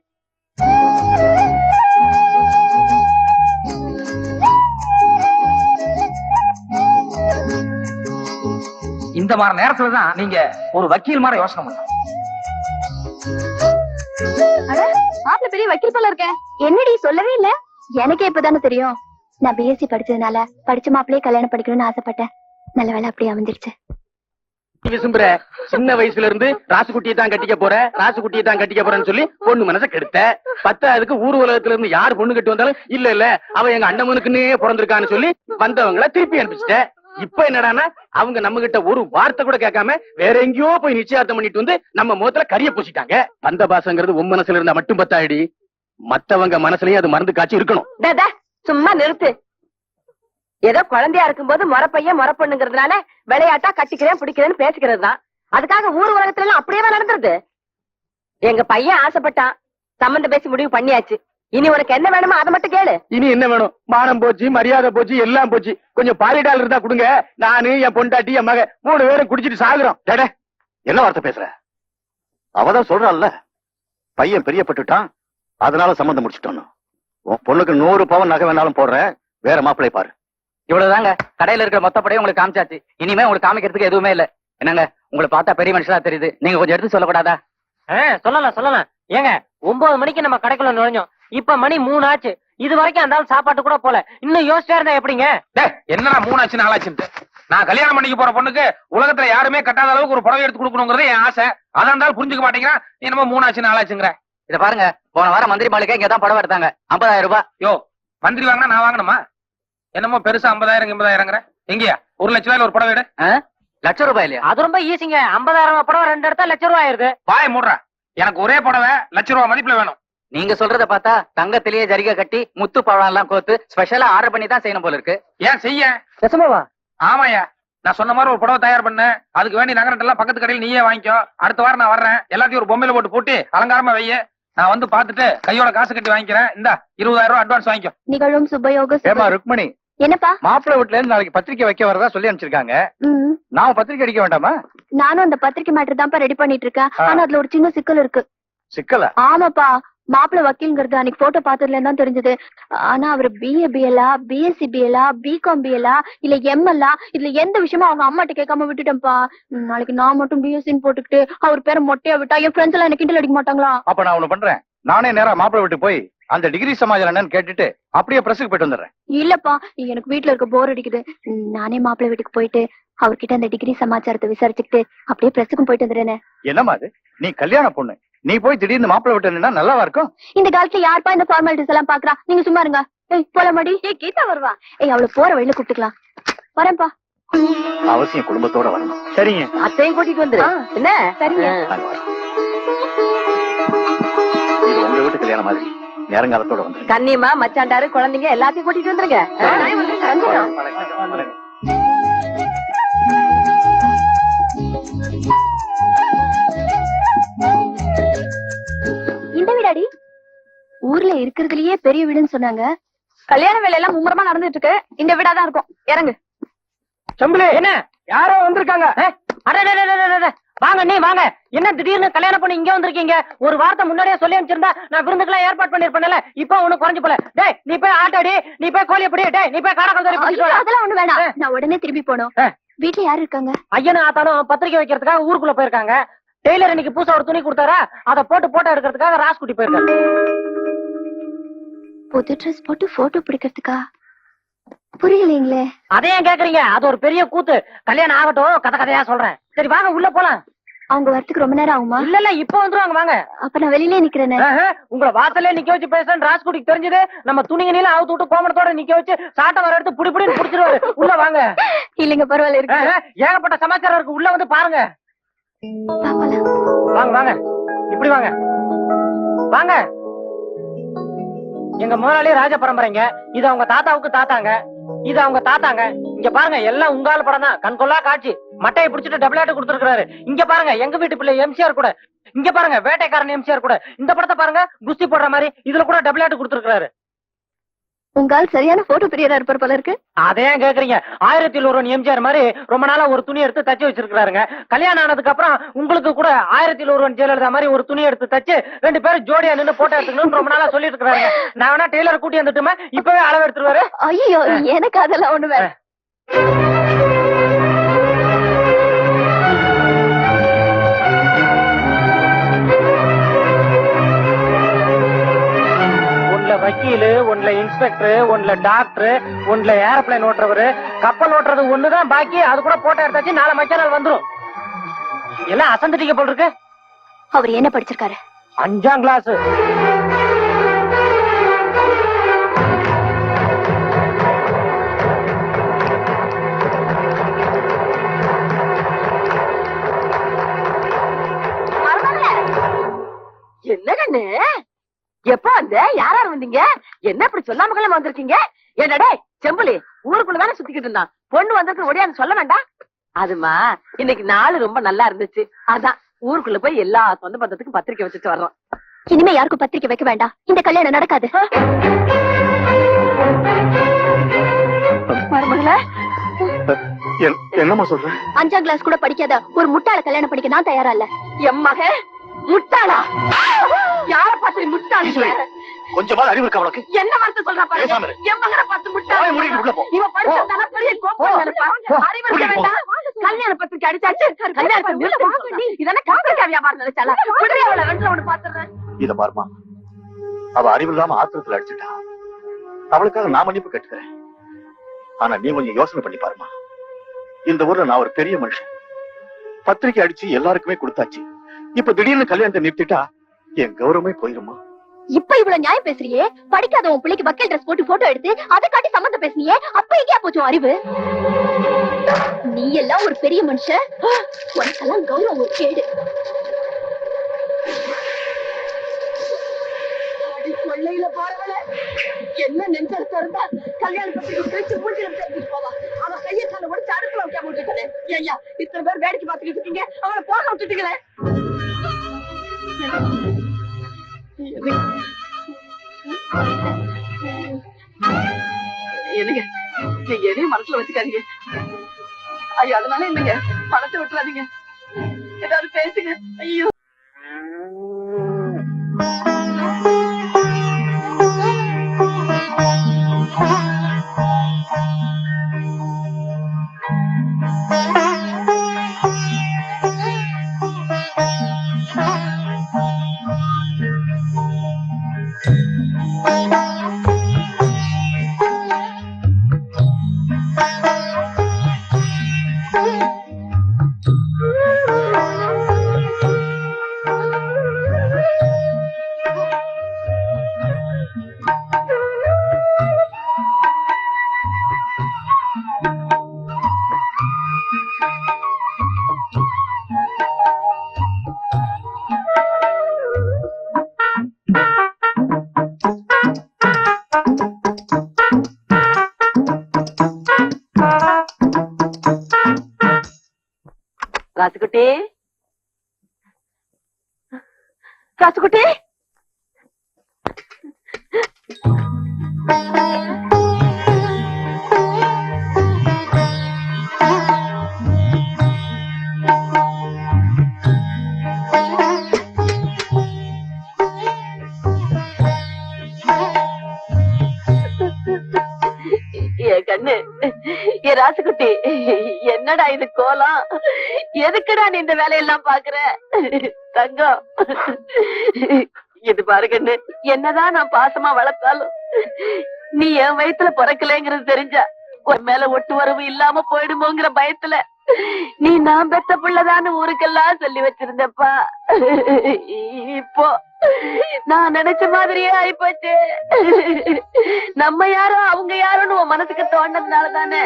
இந்த மாதிரி நேரத்துலதான் நீங்க ஒரு வக்கீல் மாதிரி யோசனை பண்ணணும். மாப்பிள்ள பெரிய வக்கீல் போல இருக்க. என்னடி சொல்லவே இல்ல? எனக்கே இப்பதானே தெரியும். நான் பிஎஸ்சி படிச்சதுனால படிச்ச மாப்பிள்ளையே கல்யாணம் படிக்கணும்னு ஆசைப்பட்டேன். நல்ல வேலை அப்படியே அமைஞ்சிருச்சு. விசும்புற சின்ன வயசுல இருந்து ராசுகுட்டியை தான் கட்டிக்க போற, ராசுகுட்டியை தான் கட்டிக்க போறேன்னு சொல்லி பொண்ணு மனச கெடுத்த. பத்தாவதுக்கு ஊர் உலகத்துல இருந்து யாரு பொண்ணு கட்டி வந்தாலும் இல்ல இல்ல அவ எங்க அண்ணனுக்குன்னே பிறந்திருக்கான்னு சொல்லி வந்தவங்கள திருப்பி அனுப்பிச்சிட்ட. இப்ப என்னடானா அவங்க நம்ம கிட்ட ஒரு வார்த்தை கூட கேட்காம வேற எங்கேயோ போய் நிச்சயார்த்தம் பண்ணிட்டு வந்து நம்ம முகத்துல கரிய பூசிட்டாங்க. வந்த பாசங்கிறது உன் மனசுல இருந்தா மட்டும் பத்தாயிடி, மத்தவங்க மனசுலயும் அது மருந்து காட்சி இருக்கணும். டேடா, சும்மா நிறுத்து. ஏதோ குழந்தையா இருக்கும்போது முறப்பையன் முறப்பொண்ணுங்கிறதுனால விளையாட்டா கட்டிக்கிறேன் பிடிக்கிறேன்னு பேசிக்கிறது தான். அதுக்காக ஊர் உலகத்துல எல்லாம் அப்படியே நடந்துருது. எங்க பையன் ஆசைப்பட்டான், சம்பந்தம் பேசி முடிவு பண்ணியாச்சு. இனி உனக்கு என்ன வேணுமோ அதை மட்டும் கேளு. இனி என்ன வேணும்? மானம் போச்சு, மரியாதை போச்சு, எல்லாம் போச்சு. கொஞ்சம் பாலிடால் இருந்தா கொடுங்க. நானு என் பொண்டாட்டி என் மக 3 பேரும் குடிச்சிட்டு சாகுறோம். டேடே, என்ன வார்த்தை பேசுற? அவதான் சொல்றாள்ல, பையன் பிரியப்பட்டுட்டான், அதனால சம்பந்தம் முடிச்சுட்டோம். உன் பொண்ணுக்கு 100 பவுன் நகை வேணாலும் போடுறேன், வேற மாப்பிள்ளை பாரு. இவ்வளவுதாங்க. கடையில இருக்கிற மொத்தப்படையும் உங்களுக்கு காமிச்சாச்சு. இனிமே உங்களுக்கு காமிக்கிறதுக்கு எதுவுமே இல்ல. என்னங்க, உங்களை பார்த்தா பெரிய மனுஷனா தெரியுது, நீங்க கொஞ்சம் எடுத்து சொல்லக்கூடாதா? சொல்லலாம் சொல்லலாம். ஏங்க 9 மணிக்கு நம்ம கடைக்குள்ள நுழைஞ்சோம், இப்ப மணி 3 ஆச்சு. இது வரைக்கும் அந்த சாப்பாட்டு கூட போல. இன்னும் யோசிச்சா இருந்தா எப்படிங்க? என்னடா 3 ஆச்சு 4 ஆச்சுன்னு? நான் கல்யாணம் பண்ணிக்க போற பொண்ணுக்கு உலகத்துல யாருமே கட்டாத அளவுக்கு ஒரு புடவை எடுத்து கொடுக்கணுங்கிறது என் ஆசை. அதான் இருந்தாலும் புரிஞ்சுக்க மாட்டேங்கிறான். என்னமோ 3 ஆச்சு 4 ஆச்சுங்கிற. இத பாருங்க, போன வாரம் மந்திரி மாளிகை இங்கதான் புடவை எடுத்தாங்க, 50,000 ரூபாய். யோ, மந்திரி வாங்கினா நான் வாங்கணுமா? என்னமோ பெருசா 50,000 80,000ங்கிற. எங்கயா 1 லட்ச ரூபாயில ஒரு புடவை எடு. லட்சம் ரூபாய் இல்லையா? அது ரொம்ப ஈஸிங்க. 50,000 புடவை 2 எடுத்தா லட்சம் ரூபாய் ஆயிருது. பாய் மூடுற. எனக்கு ஒரே புடவை ₹1,00,000 மதிப்புல வேணும். நீங்க சொல்றத பார்த்தா தங்கத்திலேயே ஜரிகை கட்டி முத்து பழம் எல்லாம் கோத்து ஸ்பெஷலா ஆர்டர் பண்ணி தான் செய்யணும் போல இருக்கு. ஏன் செய்ய? நிஜமாவா? ஆமாயா, நான் சொன்ன மாதிரி ஒரு புடவை தயார் பண்ண. அதுக்கு வேண்டி நகரட்டு எல்லாம் பக்கத்து கடையில் நீயே வாங்கிக்கோ. அடுத்த வாரம் நான் வர்றேன். எல்லாத்தையும் ஒரு பொம்மையில போட்டு அலங்காரமா வைய. நான் வந்து பாத்துட்டு கையோட காசு கட்டி வாங்கிக்கிறேன். இந்த 20,000 ரூபாய் அட்வான்ஸ் வாங்கிக்கோ. நிகழும் சுபயோக ஏமா ருக்மணி, என்னப்பா? மாப்பிள்ளை வீட்டுல இருந்து நாளைக்கு பத்திரிக்கை வைக்க வரதா சொல்லி அனுப்பிச்சிருக்காங்க. நாம பத்திரிக்கை அடிக்க வேண்டாமா? நானும் அந்த பத்திரிக்கை மேட்டர் தான்ப்பா ரெடி பண்ணிட்டு இருக்கேன். ஆனா அதுல ஒரு சின்ன சிக்கல் இருக்கு. சிக்கல? ஆமாப்பா, மாப்பிள்ள வக்கீல்ங்கிறது அன்னைக்கு போட்டோ பாத்ததுல தான் தெரிஞ்சது. ஆனா அவர் BA BLா, BSc BLா, BCom BLா இல்ல MLா, இதுல எந்த விஷயமும் அவங்க அம்மாட்ட கேட்காம விட்டுட்டேன்ப்பா. நாளைக்கு நான் மட்டும் BScன்னு போட்டுக்கிட்டு அவர் பேரை மொட்டையா விட்டா என் ஃப்ரெண்ட்ஸ் எல்லாம் எனக்கு கிண்டல் அடிக்க மாட்டாங்களா? அப்ப நான் ஒண்ணு பண்றேன், நானே நேரா மாப்பிள்ளை வீட்டுக்கு போய் அந்த டிகிரி சமாச்சாரம் என்னன்னு கேட்டுட்டு அப்படியே பிரஸுக்கு போயிட்டு வந்துடுறேன். இல்லப்பா எனக்கு வீட்டுல இருக்க போர் அடிக்குது. நானே மாப்பிள்ளை வீட்டுக்கு போயிட்டு அவர்கிட்ட அந்த டிகிரி சமாச்சாரத்தை விசாரிச்சுக்கிட்டு அப்படியே பிரஸுக்கும் போயிட்டு வந்துடுறேனே. என்னம்மா அது, நீ கல்யாண பொண்ணு, நீ போய் திடீர்னு மாப்பிள்ளை விட்டு நின்னா நல்லாவா இருக்கும்? இந்த காலத்துல யாருப்பா இந்த ஃபார்மாலிட்டிஸ் எல்லாம் பாக்குறா? நீங்க சும்மா இருங்க. போல மாடி. கீதா வருவா. அவளை போற வழியில கூப்பிட்டுக்கலாம். வரேன்ப்பா. அவசியம் குடும்பத்தோட வரணும். சரிங்க. அத்தையும் கூட்டிட்டு வந்துரு. என்ன? சரிங்க. நாங்க வரோம். இது உங்க வீட்டு கல்யாணம் மாதிரி நேரங்காலத்தோட வந்து கண்ணியமா மச்சாண்டாரு குழந்தைங்க எல்லாத்தையும் கூட்டிட்டு வந்துருங்க. இந்த வீடாடி ஊர்ல இருக்கிறதுலயே பெரிய வீடுன்னு சொன்னாங்க. கல்யாண வேலை எல்லாம் மும்முரமா நடந்துட்டு இருக்கு. இந்த வீடாதான் இருக்கும். இறங்கு. செம்புலி என்ன யாரோ வந்திருக்காங்க. வாங்க நீ வாங்க. என்ன திடீர்னு கல்யாணம் பண்ணி இங்க வந்திருக்கீங்க? ஒரு வார்த்தை முன்னாடியே சொல்லி அனுப்பிச்சிருந்தா நான் விருந்துக்கெல்லாம் ஏற்பாடு பண்ணிருப்பேன்ல. இப்ப ஒண்ணு குறைஞ்சு போல. டேய் நீ போய் ஆட்டாடி, நீ போய் கோழி அப்படி, டேய் நீ போய் காடை. அதெல்லாம் ஒண்ணு வேணாம். நான் உடனே திரும்பி போனோம். வீட்டுல யாரு இருக்காங்க? ஐயனும் ஆத்தாலும் பத்திரிக்கை வைக்கிறதுக்காக ஊருக்குள்ள போயிருக்காங்க. டெய்லர் இன்னைக்கு புதுசா ஒரு துணி கொடுத்தாரா, அதை போட்டோ எடுக்கிறதுக்காக ராஸ்குட்டி போயிருக்காரு. புது ட்ரெஸ் போட்டு போட்டோ பிடிக்கிறதுக்கா? புரியலீங்களே. அதை ஏன் கேக்குறீங்க? அது ஒரு பெரிய கூத்து. கல்யாணம் ஆகட்டும், கதையா சொல்றேன். சரி வாங்க உள்ள போலாம். அவங்க வரத்துக்கு ரொம்ப நேரம் ஆகுமா? இல்ல இப்ப வந்துருவாங்க வாங்க. அப்ப நான் வெளியிலே நிக்கிறேனே. உங்களை வாசல்ல நிக்க வச்சு பேசுறேன். ராஸ்குட்டிக்கு தெரிஞ்சது நம்ம துணிங்க நீல அவுத்து விட்டு கோமணத்தோட நிக்க வச்சு சாட்டை வர எடுத்து புடிப்புடின்னு புடிச்சிருவாரு. உள்ள வாங்க. இல்லைங்க பரவாயில்ல இருக்கு. ஏகப்பட்ட சமாச்சாரம் இருக்கு. உள்ள வந்து பாருங்க. வாங்க வாங்க, இப்படி வாங்க வாங்க. எங்க முதலாளி ராஜ பரம்பரைங்க. இது அவங்க தாத்தாவுக்கு தாத்தாங்க, இது அவங்க தாத்தாங்க. இங்க பாருங்க எல்லாம் உங்கால படம் தான். கண்கொள்ளா காட்சி. மட்டையை பிடிச்சிட்டு டபுளாட்டு கொடுத்துருக்காரு. இங்க பாருங்க எங்க வீட்டு பிள்ளை எம்ஜிஆர் கூட. இங்க பாருங்க வேட்டைக்காரன் எம்ஜிஆர் கூட. இந்த படத்தை பாருங்க குஸ்தி போடுற மாதிரி. இதுல கூட டபுளாட்டு கொடுத்துருக்காரு. உங்கால் சரியான போட்டோ பிரியரா இருப்பார் போல இருக்கு. அதே கேக்குறீங்க? 1001 எம்ஜிஆர் மாதிரி ரொம்ப நாளா ஒரு துணி எடுத்து தச்சு வச்சிருக்காருங்க. கல்யாணம் ஆனதுக்கு அப்புறம் உங்களுக்கு கூட 1001 ஜெயலலிதா மாதிரி ஒரு துணி எடுத்து தச்சு 2 பேரும் ஜோடியா நின்னு போட்டோ எடுத்துக்கணும்னு ரொம்ப நாளா சொல்லிட்டு இருக்காங்க. நான் வேணா டெய்லர் கூட்டி வந்துட்டுமா? இப்பவே அளவு எடுத்துருவாரு. ஐயோ எனக்கு அதெல்லாம் ஒண்ணு வேற. வக்கீலு, ஒன்ல இன்ஸ்பெக்டர், ஒன்ல டாக்டர், ஒன்ல ஏரோப்ளேன் ஓட்டுறவரு, கப்பல் ஓட்டுறது ஒண்ணுதான் பாக்கி. அது கூட போட்டோ எடுத்தாச்சு. நாளை மச்ச நாள் வந்துரும். எல்லாம் அசந்துட்டீங்க போல் இருக்கு. அவர் என்ன படிச்சிருக்காரு? 5ஆம் கிளாஸ். என்ன கண்ணு, எப்ப வந்த? யாராரு வந்தீங்க? என்ன இப்படி சொல்லாம கிளம்ப வந்திருக்கீங்க? என்னடே செம்புலி ஊருக்குள்ளதானே சுத்திக்கிட்டு இருந்தான். பொண்ணு வந்திருக்கு ஒடியான்னு சொல்ல வேண்டாம். அதுமா இன்னைக்கு நாள் ரொம்ப நல்லா இருந்துச்சு. அதான் ஊருக்குள்ள போய் எல்லா சொந்த பந்தத்துக்கும் பத்திரிக்கை வச்சுட்டு வர்றோம். இனிமே யாருக்கும் பத்திரிக்கை வைக்க வேண்டாம். இந்த கல்யாணம் நடக்காது. மருமகளே என்னமா சொல்ற? 5ஆம் கிளாஸ் கூட படிக்காத ஒரு முட்டாள கல்யாணம் படிக்க நான் தயாரா இல்ல. என் மக முட்டாளா? யார பார்த்து முட்டாளி? கொஞ்சமா அறிவு இருக்கா உனக்கு? என்ன வார்த்தை சொல்றா பாரு. என் மகனை பார்த்து முட்டாளி. இவன் படிச்சதால பெரிய கோபம் நினைப்பா. அறிவு இருக்க வேண்டாம். கல்யாண பத்திரிக்கை அடிச்சாச்சு. கல்யாணத்துக்கு இதென்ன காப்பிரிக்கா வியாபாரம் நினைச்சாலா? விடுறே அவளை ரெண்டு ஒண்ணு பாத்துறேன். இத பாருமா, அவ அறிவு இல்லாம ஆத்திரத்துல அடிச்சுட்டா. அவளுக்காக நான் மன்னிப்பு கேட்டுக்கிறேன். ஆனா நீ கொஞ்சம் யோசனை பண்ணி பாருமா. இந்த ஊர்ல நான் ஒரு பெரிய மனுஷன். பத்திரிக்கை அடிச்சு எல்லாருக்குமே கொடுத்தாச்சு. இப்ப திடீர்னு கல்யாணத்தை நிறுத்திட்டா என் கௌரவமே போயிருமா? இப்ப இவ்வளவு நியாயம் பேசுறியே. படிக்காத உன் பிள்ளைக்கு வக்கீல் ட்ரெஸ் போட்டு போட்டோ எடுத்து அதை காட்டி சம்மந்தம் பேசுனியே. அப்ப எங்கேயா போச்சோம் அறிவு? நீ எல்லாம் ஒரு பெரிய மனுஷன். உனக்கெல்லாம் கௌரவம் ஒரு கேடு. கொள்ளையில போறவள என்ன நெஞ்சல் திறந்தா கல்யாண பத்திரிக்கை பிரிச்சு மூஞ்சில தெரிஞ்சுட்டு போவா. அவ கையை கால உடைச்சு அடுப்புல வைக்க முடிச்சுட்டே. ஐயா இத்தனை பேர் வேடிக்கை பார்த்துக்கிட்டு இருக்கீங்க, அவளை போக விட்டுட்டீங்களே. என்னங்க நீங்க எதையும் மனசுல வச்சுக்காதீங்க. ஐயோ அதனால இல்லைங்க, பணத்தை விட்டுறாதீங்க. ஏதாவது பேசுங்க. ஐயோ ராசுகுட்டி ராசுகுட்டி என் கண்ணு என் ராசுகுட்டி என்னடா இது கோலம் எதுக்குடா நீ இந்த வேலையெல்லாம் பாக்குற தங்கம் இது பாரு கண்ணு என்னதான் நான் பாசமா வளர்த்தாலும் நீ என் வயித்துல பிறக்கலைங்கிறது தெரிஞ்சா உன் மேல ஒட்டு வரவு இல்லாம போயிடுமோங்கிற பயத்துல நீ நான் பெத்த பிள்ளைதான்னு ஊருக்கெல்லாம் சொல்லி வச்சிருந்தப்பா இப்போ நான் நினைச்ச மாதிரியே ஆயிப்போச்சு நம்ம யாரோ அவங்க யாரோன்னு உன் மனசுக்கு தோணுனதுனால தானே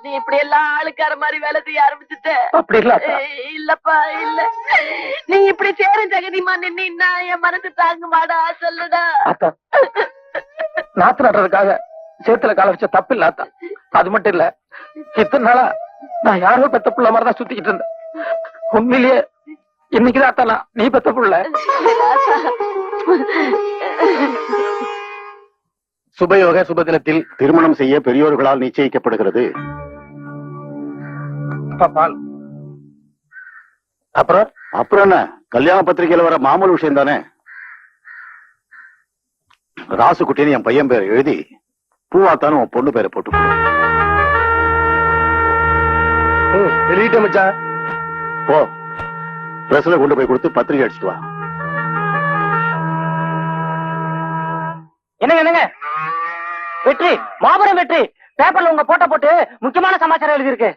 நீ இப்படி எல்லாம் ஆளுக்கார மாதிரி வேலை செய்ய ஆரம்பிச்சுட்ட. அப்படி இல்ல இல்லப்பா இல்ல, நீ இப்படி சேரும் ஜெகதிமா நின்னா என் மனசு தாங்க மாடா சொல்லுடா. நாத்து நடுறதுக்காக சேத்துல கால வச்ச தப்பு இல்ல ஆத்தா. அது மட்டும் இல்ல, இத்தனை நாளா நான் யாரோ பெத்த புள்ள மாதிரிதான் சுத்திக்கிட்டு இருந்தேன். உண்மையிலேயே இன்னைக்குதான் ஆத்தா நீ பெத்த புள்ள. சுபயோக சுபதினத்தில் திருமணம் செய்ய பெரியோர்களால் நிச்சயிக்கப்படுகிறது. பால் அப்புறம் என்ன, கல்யாண பத்திரிகையில வர மாமூல் விஷயம் தானே. ராசுகுட்டின்னு என் பையன் பேரை எழுதி பூவாத்தானும் உன் பொண்ணு பேரை போட்டு வெளியிட்ட மச்சான். போ, பிரஸ்ல கொண்டு போய் கொடுத்து பத்திரிகை அடிச்சுட்டு வா. என்னங்க வெற்றி, மாபெரும் வெற்றி. பேப்பர்ல உங்க போட்டோ போட்டு முக்கியமான சமாச்சாரம் எழுதி இருக்கு.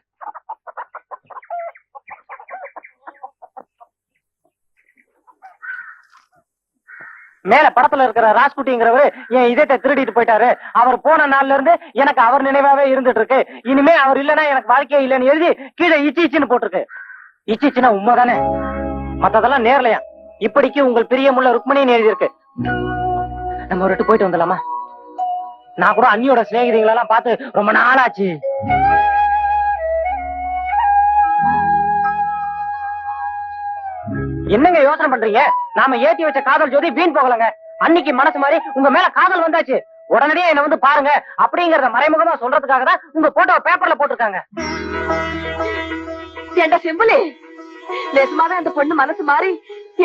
மேல படத்துல இருக்கிற ராஜ்குட்டிங்கிறவரு என் இதயத்தை திருடிட்டு போயிட்டாரு. அவர் போன நாள்ல இருந்து எனக்கு அவர் நினைவாவே இருந்துட்டு இருக்கு. இனிமே அவர் இல்லன்னா எனக்கு வாழ்க்கையே இல்லன்னு எழுதி கீழே இச்சின்னு போட்டிருக்கு. இச்சின்னா உண்மைதானே, மத்ததெல்லாம் நேர்லையா. இப்படிக்கு உங்கள் பிரியமுள்ள ருக்மணின்னு எழுதி இருக்கு. நம்ம ஒரு போயிட்டு வந்துடலாமா? நான் கூட அண்ணியோட சிநேகிதிகளெல்லாம் பார்த்து ரொம்ப நாளாச்சு. என்னங்க யோசனை பண்றீங்க? நாம ஏத்தி வச்ச காதல் ஜோதி வீண் போகலங்க. அன்னைக்கு மனசு மாதிரி உங்க மேல காதல் வந்தாச்சு. உடனடியே என்ன வந்து பாருங்க அப்படிங்கறத மறைமுகமா சொல்றதுக்காக தான் உங்க போட்டோ பேப்பர்ல போட்டிருக்காங்க. ஏண்டா சிம்புலி, லேசுமாதான் இந்த பொண்ணு மனசு மாறி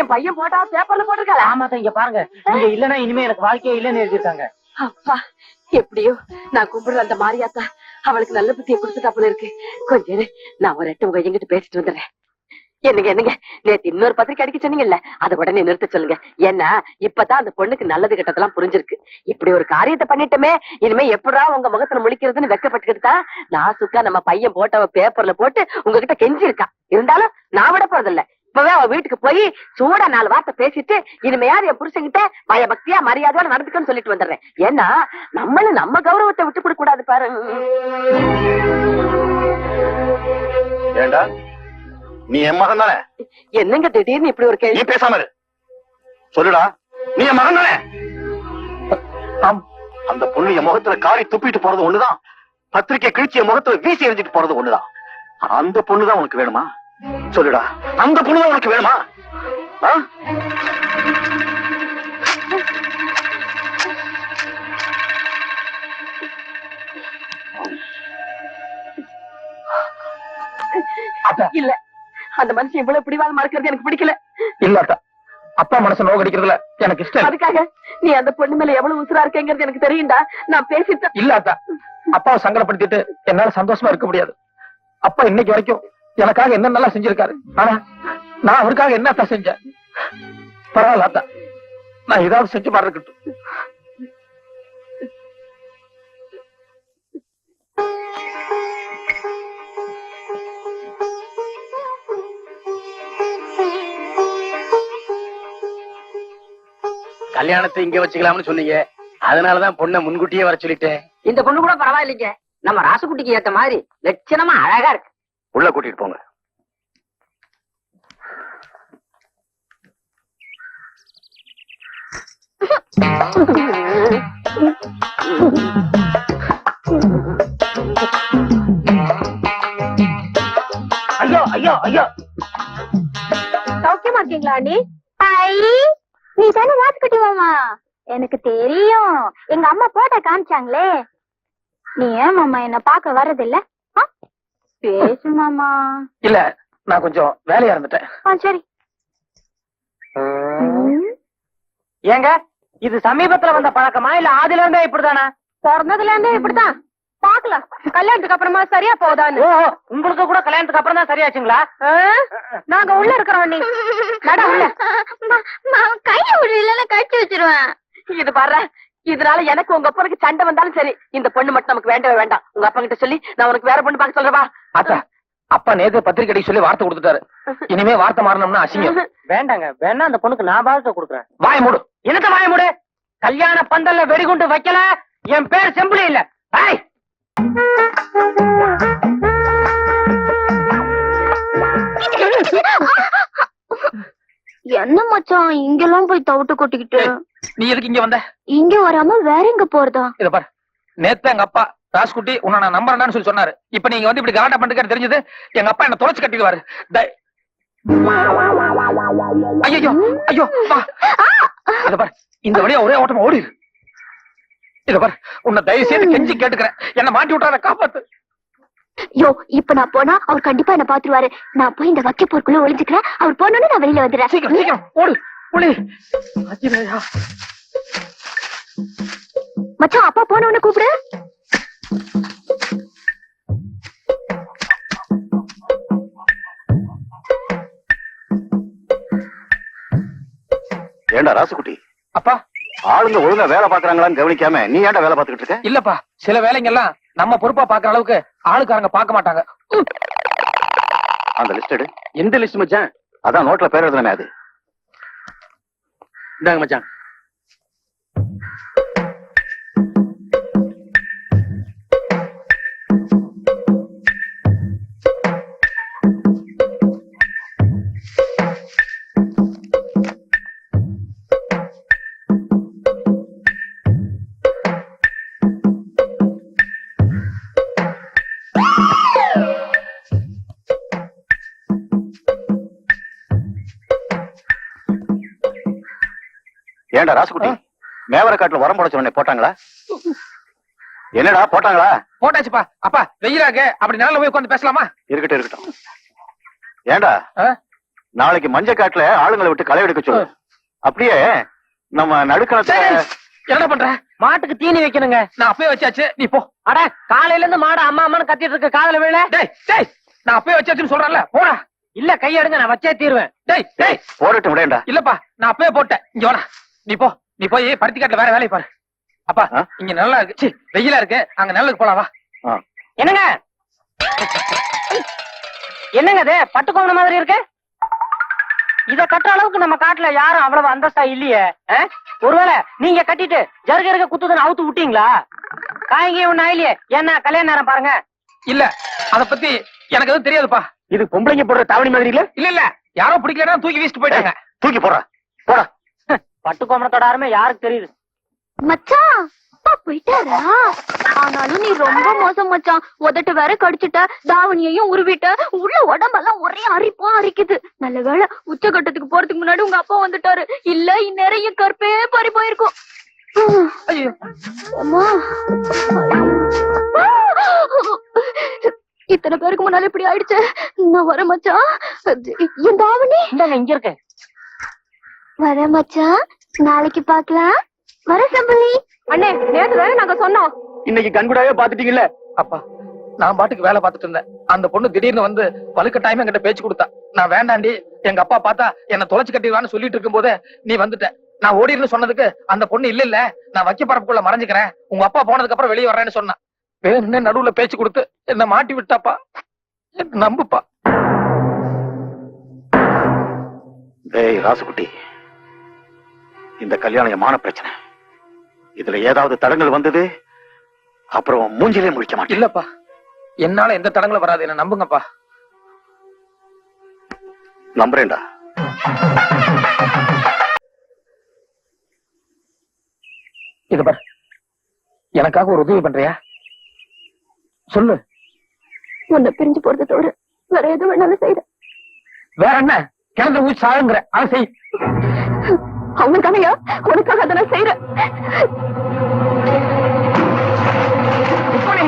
என் பையன் போட்டா பேப்பர்ல போட்டிருக்காளா? ஆமாதான், இங்க பாருங்க. நீங்க இல்லன்னா இனிமே எனக்கு வாழ்க்கையே இல்லன்னு எழுதிருக்காங்க. அப்பா, எப்படியோ நான் கும்பிடுற அந்த மாரியாத்தா அவளுக்கு நல்ல புத்தியை கொடுத்துட்டா போல இருக்கு. கொஞ்சம் இரு, நான் ஒரு 8 உங்க எங்கிட்ட பேசிட்டு வந்துடுறேன். என்னங்க நேத்து இன்னொரு பத்திரிக்கை அடிக்க சொன்னீங்கல்ல, அதை உடனே நிறுத்த சொல்லுங்க. ஏன்னா இப்பதான் அந்த பொண்ணுக்கு நல்லது கெட்டதெல்லாம் புரிஞ்சிருக்கு. இப்படி ஒரு காரியத்தை பண்ணிட்டோமே, இனிமே எப்படா உங்க முகத்துல முழிக்கிறதுன்னு வெக்கப்பட்டுக்கிட்டு தான் நான் சுக்கா நம்ம பையன் போட்டவ பேப்பர்ல போட்டு உங்ககிட்ட கெஞ்சி இருக்கா. இருந்தாலும் நான் விட போறதில்ல. இப்பவே அவ வீட்டுக்கு போய் சூடா 4 வார்த்தை பேசிட்டு இனிமையாவது என் புருஷங்கிட்ட பயபக்தியா மரியாதையோட நடந்துக்கன்னு சொல்லிட்டு வந்துடுறேன். ஏன்னா நம்மளும் நம்ம கௌரவத்தை விட்டு கொடுக்க கூடாது பாரு. ஏண்டா, நீ என் மகன் தானே? என்னங்க திடீர்னு இப்படி ஒரு நீ கேள்வி? பேசாம இரு. சொல்லுடா, நீ என் மகன் தானே? அந்த பொண்ணு என் முகத்துல காரி துப்பிட்டு போறது ஒண்ணுதான், பத்திரிக்கை கிழிச்சி என் முகத்துல வீசி எறிஞ்சிட்டு போறது ஒண்ணுதான். அந்த பொண்ணுதான் உனக்கு வேணுமா? சொல்லுடா, அந்த பொண்ணுதான் உனக்கு வேணுமா? இல்ல, அந்த மனுஷன் இவ்வளவு பிடிவாதமா இருக்கிறது எனக்கு பிடிக்கல. இல்லாத்தா, அப்பா மனசு நோக்கடிக்கிறதுல எனக்கு இஷ்டம். அதுக்காக நீ அந்த பொண்ணு மேல எவ்வளவு உசுரா இருக்கேங்கிறது எனக்கு தெரியும்டா. நான் பேசிட்டு இல்லாத்தா, அப்பாவை சங்கடப்படுத்திட்டு என்னால சந்தோஷமா இருக்க முடியாது. அப்பா இன்னைக்கு வரைக்கும் எனக்காக என்ன நல்லா செஞ்சிருக்காரு. ஆனா நான் அவருக்காக என்னத்தான் செஞ்சேன்? பரவாயில்ல அத்தா, நான் ஏதாவது செஞ்சு மாதிரி இருக்கட்டும். கல்யாணத்தை இங்க வச்சுக்கலாம்னு சொன்னீங்க, அதனாலதான் பொண்ணை முன்கூட்டியே வர சொல்லிட்டேன். இந்த பொண்ணு கூட பரவாயில்லைங்க, நம்ம ராசுகுட்டிக்கு ஏத்த மாதிரி லட்சணமா அழகா இருக்கு. உள்ள கூட்டிட்டு போங்க. ஐயோ ஐயோ ஐயோ, பாக்குறீங்களா நீ? நீ தானே ராஜ்குட்டி மாமா? எனக்கு தெரியும், எங்க அம்மா போட்டோ காமிச்சாங்களே. நீ ஏன் மாமா என்ன பாக்க வர்றதில்ல? பேசு மாமா. இல்ல, நான் கொஞ்சம் வேலையா இருந்துட்டேன். சரி. ஏங்க, இது சமீபத்துல வந்த பழக்கமா இல்ல ஆதில இருந்தே இப்படிதானா? பிறந்ததுல இருந்தே இப்படிதான். பாக்கலாம் கல்யாணத்துக்கு அப்புறமா சரியா போதான்னு. ஓ, உங்களுக்கு கூட கல்யாணத்துக்கு அப்புறம் தான் சரியாச்சுங்களா? நாங்க உள்ள இருக்கிறோம், நீ நட உள்ள. கைய விடல கட்டி வச்சிருவேன். இது பாரு, இதனால எனக்கு உங்க அப்பனுக்கு சண்டை வந்தாலும் சரி, இந்த பொண்ணு மட்டும் நமக்கு வேண்டவே வேண்டாம். உங்க அப்பா கிட்ட சொல்லி நான் உனக்கு வேற பொண்ணு பார்க்க சொல்றவா. அத்தா, அப்பா நேத்து பத்திரிக்கை சொல்லி வார்த்தை கொடுத்துட்டாரு. இனிமே வார்த்தை மாறணும்னா அசிங்கம். வேண்டாங்க, வேணா அந்த பொண்ணுக்கு நான் பாரத்தை கொடுக்குறேன். வாய மூடு. என்னத்த வாய மூடு? கல்யாண பந்தல்ல வெடிகுண்டு வைக்கல, என் பேர் செம்பிளி இல்ல. ஏய், என்ன மச்சான் இங்கெல்லாம் போய் தவிட்டு கொட்டிக்கிட்டு? நீ எதுக்கு இங்க வந்த? இங்க வராம வேற எங்க போறதா? இத பாரு, நேத்து எங்க அப்பா ராஜ்குட்டி உன்னை நான் நம்புறேன்னு சொல்லி சொன்னாரு. இப்ப நீங்க வந்து இப்படி கலாட்டா பண்ணிட்டு தெரிஞ்சது, எங்க அப்பா என்ன தொலைச்சு கட்டிடுவாரு. ஐயோ ஐயோ, இத பாரு, இந்த வழியா ஒரே ஓட்டமா ஓடிடு. இத பாரு, உன்னை தயவு செய்து கெஞ்சி கேட்டுக்கிறேன், என்ன மாட்டி விட்டாத, காப்பாத்து. யோ, இப்ப நான் போனா அவர் கண்டிப்பா என்ன பாத்துருவாரு. நான் போய் இந்த வக்கி போருக்குள்ள ஒளிஞ்சுக்கிறேன். அவர் போனோன்னு நான் வெளியில வந்துடுறேன். சீக்கிரம் சீக்கிரம் ஓடு, ஒளி. அஜிரையா, மச்சான் அப்பா போனோன்னு கூப்பிடு. ஏண்டா ராசுகுட்டி, அப்பா. ஆளுங்க ஒழுங்கா வேலை பாக்குறாங்களான்னு கவனிக்காம நீ ஏன்டா வேலை பார்த்துக்கிட்டு இருக்க? இல்லப்பா, சில வேலைங்க எல்லாம் நம்ம பொறுப்பா பாக்குற அளவுக்கு ஆளுக்காரங்க பார்க்க மாட்டாங்க. அந்த லிஸ்ட் எடு. எந்த லிஸ்ட் மச்சான்? அதான் நோட்ல பேர் எழுதுனே, அது. இந்தாங்க மச்சான். ஏண்டா ராசுகுட்டி, மேவர காட்டுல உரம் போட சொன்னே போட்டாங்களா? என்னடா போட்டாங்களா? போட்டாச்சுப்பா. அப்பா வெயிலாக அப்படி நல்லா போய் உட்காந்து பேசலாமா? இருக்கட்டும் இருக்கட்டும். ஏண்டா நாளைக்கு மஞ்சள் காட்டுல ஆளுங்களை விட்டு களை எடுக்க சொல்லு. அப்படியே நம்ம நடுக்கணத்தை என்ன பண்ற? மாட்டுக்கு தீனி வைக்கணுங்க. நான் அப்பயே வச்சாச்சு, நீ போ. அட, காலையில இருந்து மாடு அம்மா அம்மான்னு கத்திட்டு இருக்க, காதல விழ. டேய் டேய், நான் அப்பயே வச்சாச்சுன்னு சொல்றேன்ல, போடா. இல்ல, கையெடுங்க, நான் வச்சே தீருவேன். டேய் டேய், போடட்டும் விடேண்டா. இல்லப்பா, நான் அப்பயே போட்டேன். இங்க வாடா, நீ போ. நீ போய் பருத்தி காட்டுல வேற வேலையை பாரு. அப்பா இங்க நல்லா இருக்கு, சி வெயிலா இருக்கு, அங்க நல்லதுக்கு போலாம் வா. என்னங்க என்னங்க இது பட்டுக்கோண மாதிரி இருக்கு? இத கட்டுற அளவுக்கு நம்ம காட்டுல யாரும் அவ்வளவு அந்தஸ்தா இல்லையே. ஒருவேளை நீங்க கட்டிட்டு ஜருக குத்துதுன்னு அவுத்து விட்டீங்களா? காய்ங்க ஒண்ணு ஆயிலையே. என்ன கல்யாண நேரம் பாருங்க. இல்ல, அத பத்தி எனக்கு எதுவும் தெரியாதுப்பா. இது பொம்பளைங்க போடுற தாவணி மாதிரி இல்ல? இல்ல இல்ல, யாரோ பிடிக்கலன்னா தூக்கி வீசிட்டு போயிட்டாங்க. தூக்கி போடுற, போடா. பட்டுக்கோமணத்தோட அருமை யாருக்கு தெரியுது? மச்சான் அப்பா போயிட்டாரா? ஆனாலும் நீ ரொம்ப மோசம் மச்சான். உதட்டு வேற கடிச்சிட்ட, தாவணியையும் உருவிட்ட, உள்ள உடம்பெல்லாம் ஒரே அரிப்பா அரிக்குது. நல்ல வேளை உச்சகட்டத்துக்கு போறதுக்கு முன்னாடி உங்க அப்பா வந்துட்டாரு. இல்ல இந்நேரம் என் கற்பே பறி போயிருக்கும். அம்மா, இத்தனை பேருக்கு முன்னால இப்படி ஆயிடுச்சு. நான் வர மச்சான். என் தாவணி இங்க இருக்கு. வர மச்சான், நாளைக்கு பாக்கலாம். வர சம்பளி. அண்ணே, நேத்து தானே நாங்க சொன்னோம். இன்னைக்கு கண்கூடாவே பாத்துட்டீங்கல்ல? அப்பா, நான் பாட்டுக்கு வேலை பார்த்துட்டு இருந்தேன். அந்த பொண்ணு திடீர்னு வந்து வலுக்கட்டாயமா என்கிட்ட பேச்சு கொடுத்தா. நான் வேண்டாண்டி, எங்க அப்பா பார்த்தா என்ன தொலைச்சு கட்டிடுவான்னு சொல்லிட்டு இருக்கும் போதே நீ வந்துட்ட. நான் ஓடின்னு சொன்னதுக்கு அந்த பொண்ணு இல்ல நான் வைக்க பரப்புக்குள்ள மறைஞ்சுக்கிறேன், உங்க அப்பா போனதுக்கு அப்புறம் வெளியே வர்றேன்னு சொன்னான். வேணும்னே நடுவுல பேச்சு கொடுத்து என்ன மாட்டி விட்டாப்பா. நம்புப்பா. டேய் ராசுகுட்டி, இந்த கல்யாணம் மான பிரச்சனை. இதுல ஏதாவது தடங்கள் வந்தது அப்புறம் மூஞ்சிலே முடிக்க மாட்டேன். இல்லப்பா, என்னால எந்த தடங்களும் வராது, என்ன நம்புங்கப்பா. நம்புறேன்டா. இது பார், எனக்காக ஒரு உதவி பண்றியா? சொல்லு. உன்னை பிரிஞ்சு போறது தவிர வேற எது வேணாலும் செய்யற. வேற என்ன? கிணத்துல ஊச்சி சாகுங்கிற அதை செய். அவனுக்கானையா உனக்காக அதை நான் செய்யறேன். ருக்மணி,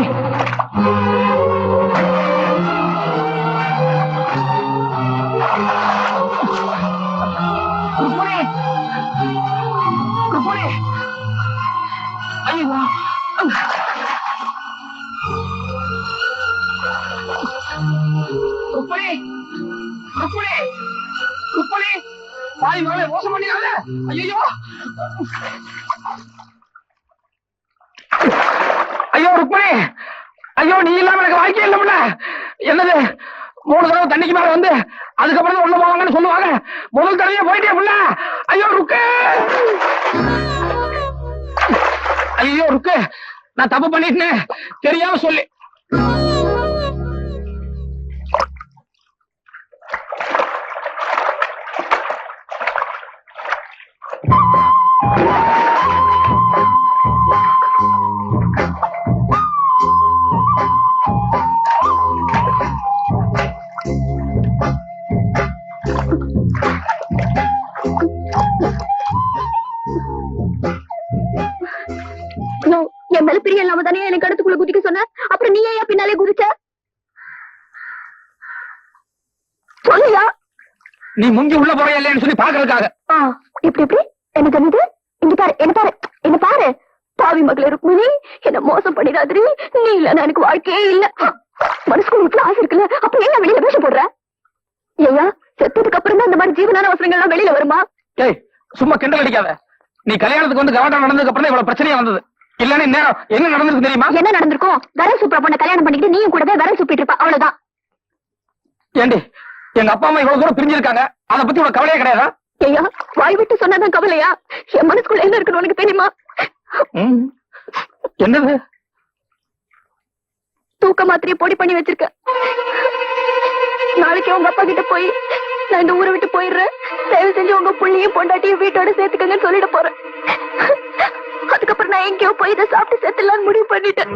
ருக்மணி, ருக்மணி. ஐயோ, ருக்மணி, ருக்மணி, ருக்மணி, தாய் மகளை மோசம் பண்ணிடாத. ஐயோ, ஐயோ ருக்மணி, ஐயோ நீ இல்லாம எனக்கு வாழ்க்கை இல்ல. என்னது 3 தடவை தண்ணிக்கு மேல வந்து அதுக்கப்புறம் தான் உள்ள போவாங்கன்னு சொல்லுவாங்க. முதல் தடவையே போயிட்டே புள்ள. ஐயோ ருக்கு, ஐயோ ருக்கு, நான் தப்பு பண்ணிட்டேன் தெரியாம சொல்லி. என் மேல பிரியம் இல்லாம தானே எனக்கு அடுத்துக்குள்ள குதிக்க சொன்ன. அப்புறம் நீ ஏன் பின்னாலே குதிச்ச சொல்லியா? நீ முங்கி உள்ள போறியா இல்லையான்னு சொல்லி பாக்குறதுக்காக. இப்படி இப்படி எனக்கு என்னது? இங்க பாரு, என்ன பாரு, என்ன பாரு. பாவி மகளே ருக்மிணி, என்ன மோசம் பண்ணிடாதிரி. நீ இல்லன்னா எனக்கு வாழ்க்கையே இல்ல. மனசுக்குள்ள வீட்டுல ஆசை இருக்குல்ல, அப்ப என்ன வெளியில வேஷம் போடுற? ஐயா, செத்ததுக்கு அப்புறம் தான் இந்த மாதிரி ஜீவனான அவசரங்கள் எல்லாம் வெளியில வருமா? ஏய், சும்மா கிண்டல் அடிக்காத. நீ கல்யாணத்துக்கு வந்து கவனம் நடந்ததுக்கு அப்புறம் தான் இவ்வளவு பிரச்சனையா வந்தது. இல்லன்னு நேரம் என்ன நடந்திருக்கு தெரியுமா? என்ன நடந்திருக்கும்? வரல் சூப்பரா பொண்ணை கல்யாணம் பண்ணிக்கிட்டு நீயும் கூடவே வரல் சூப்பிட்டு இருப்ப, அவ்வளவுதான். ஏண்டி, எங்க அப்பா அம்மா இவ்வளவு தூரம் பிரிஞ்சிருக்காங்க, அதை பத்தி உனக்கு கவலையே கிடையாதா? ஐயா, வாய் விட்டு சொன்னதான் கவலையா? என் மனசுக்குள்ள என்ன இருக்குன்னு உனக்கு தெரியுமா? என்னது? தூக்க மாத்திரையை பொடி பண்ணி வச்சிருக்க. நாளைக்கு உங்க அப்பா கிட்ட போய் நான் இந்த ஊரை விட்டு போயிடுறேன், தயவு செஞ்சு உங்க புள்ளையும் பொண்டாட்டியும் வீட்டோட சேர்த்துக்கங்கன்னு சொல்லிட போறேன். அதுக்கப்புறம் நான் எங்கேயோ போய் இதை சாப்பிட்டு சேர்த்துலான்னு முடிவு பண்ணிட்டேன்.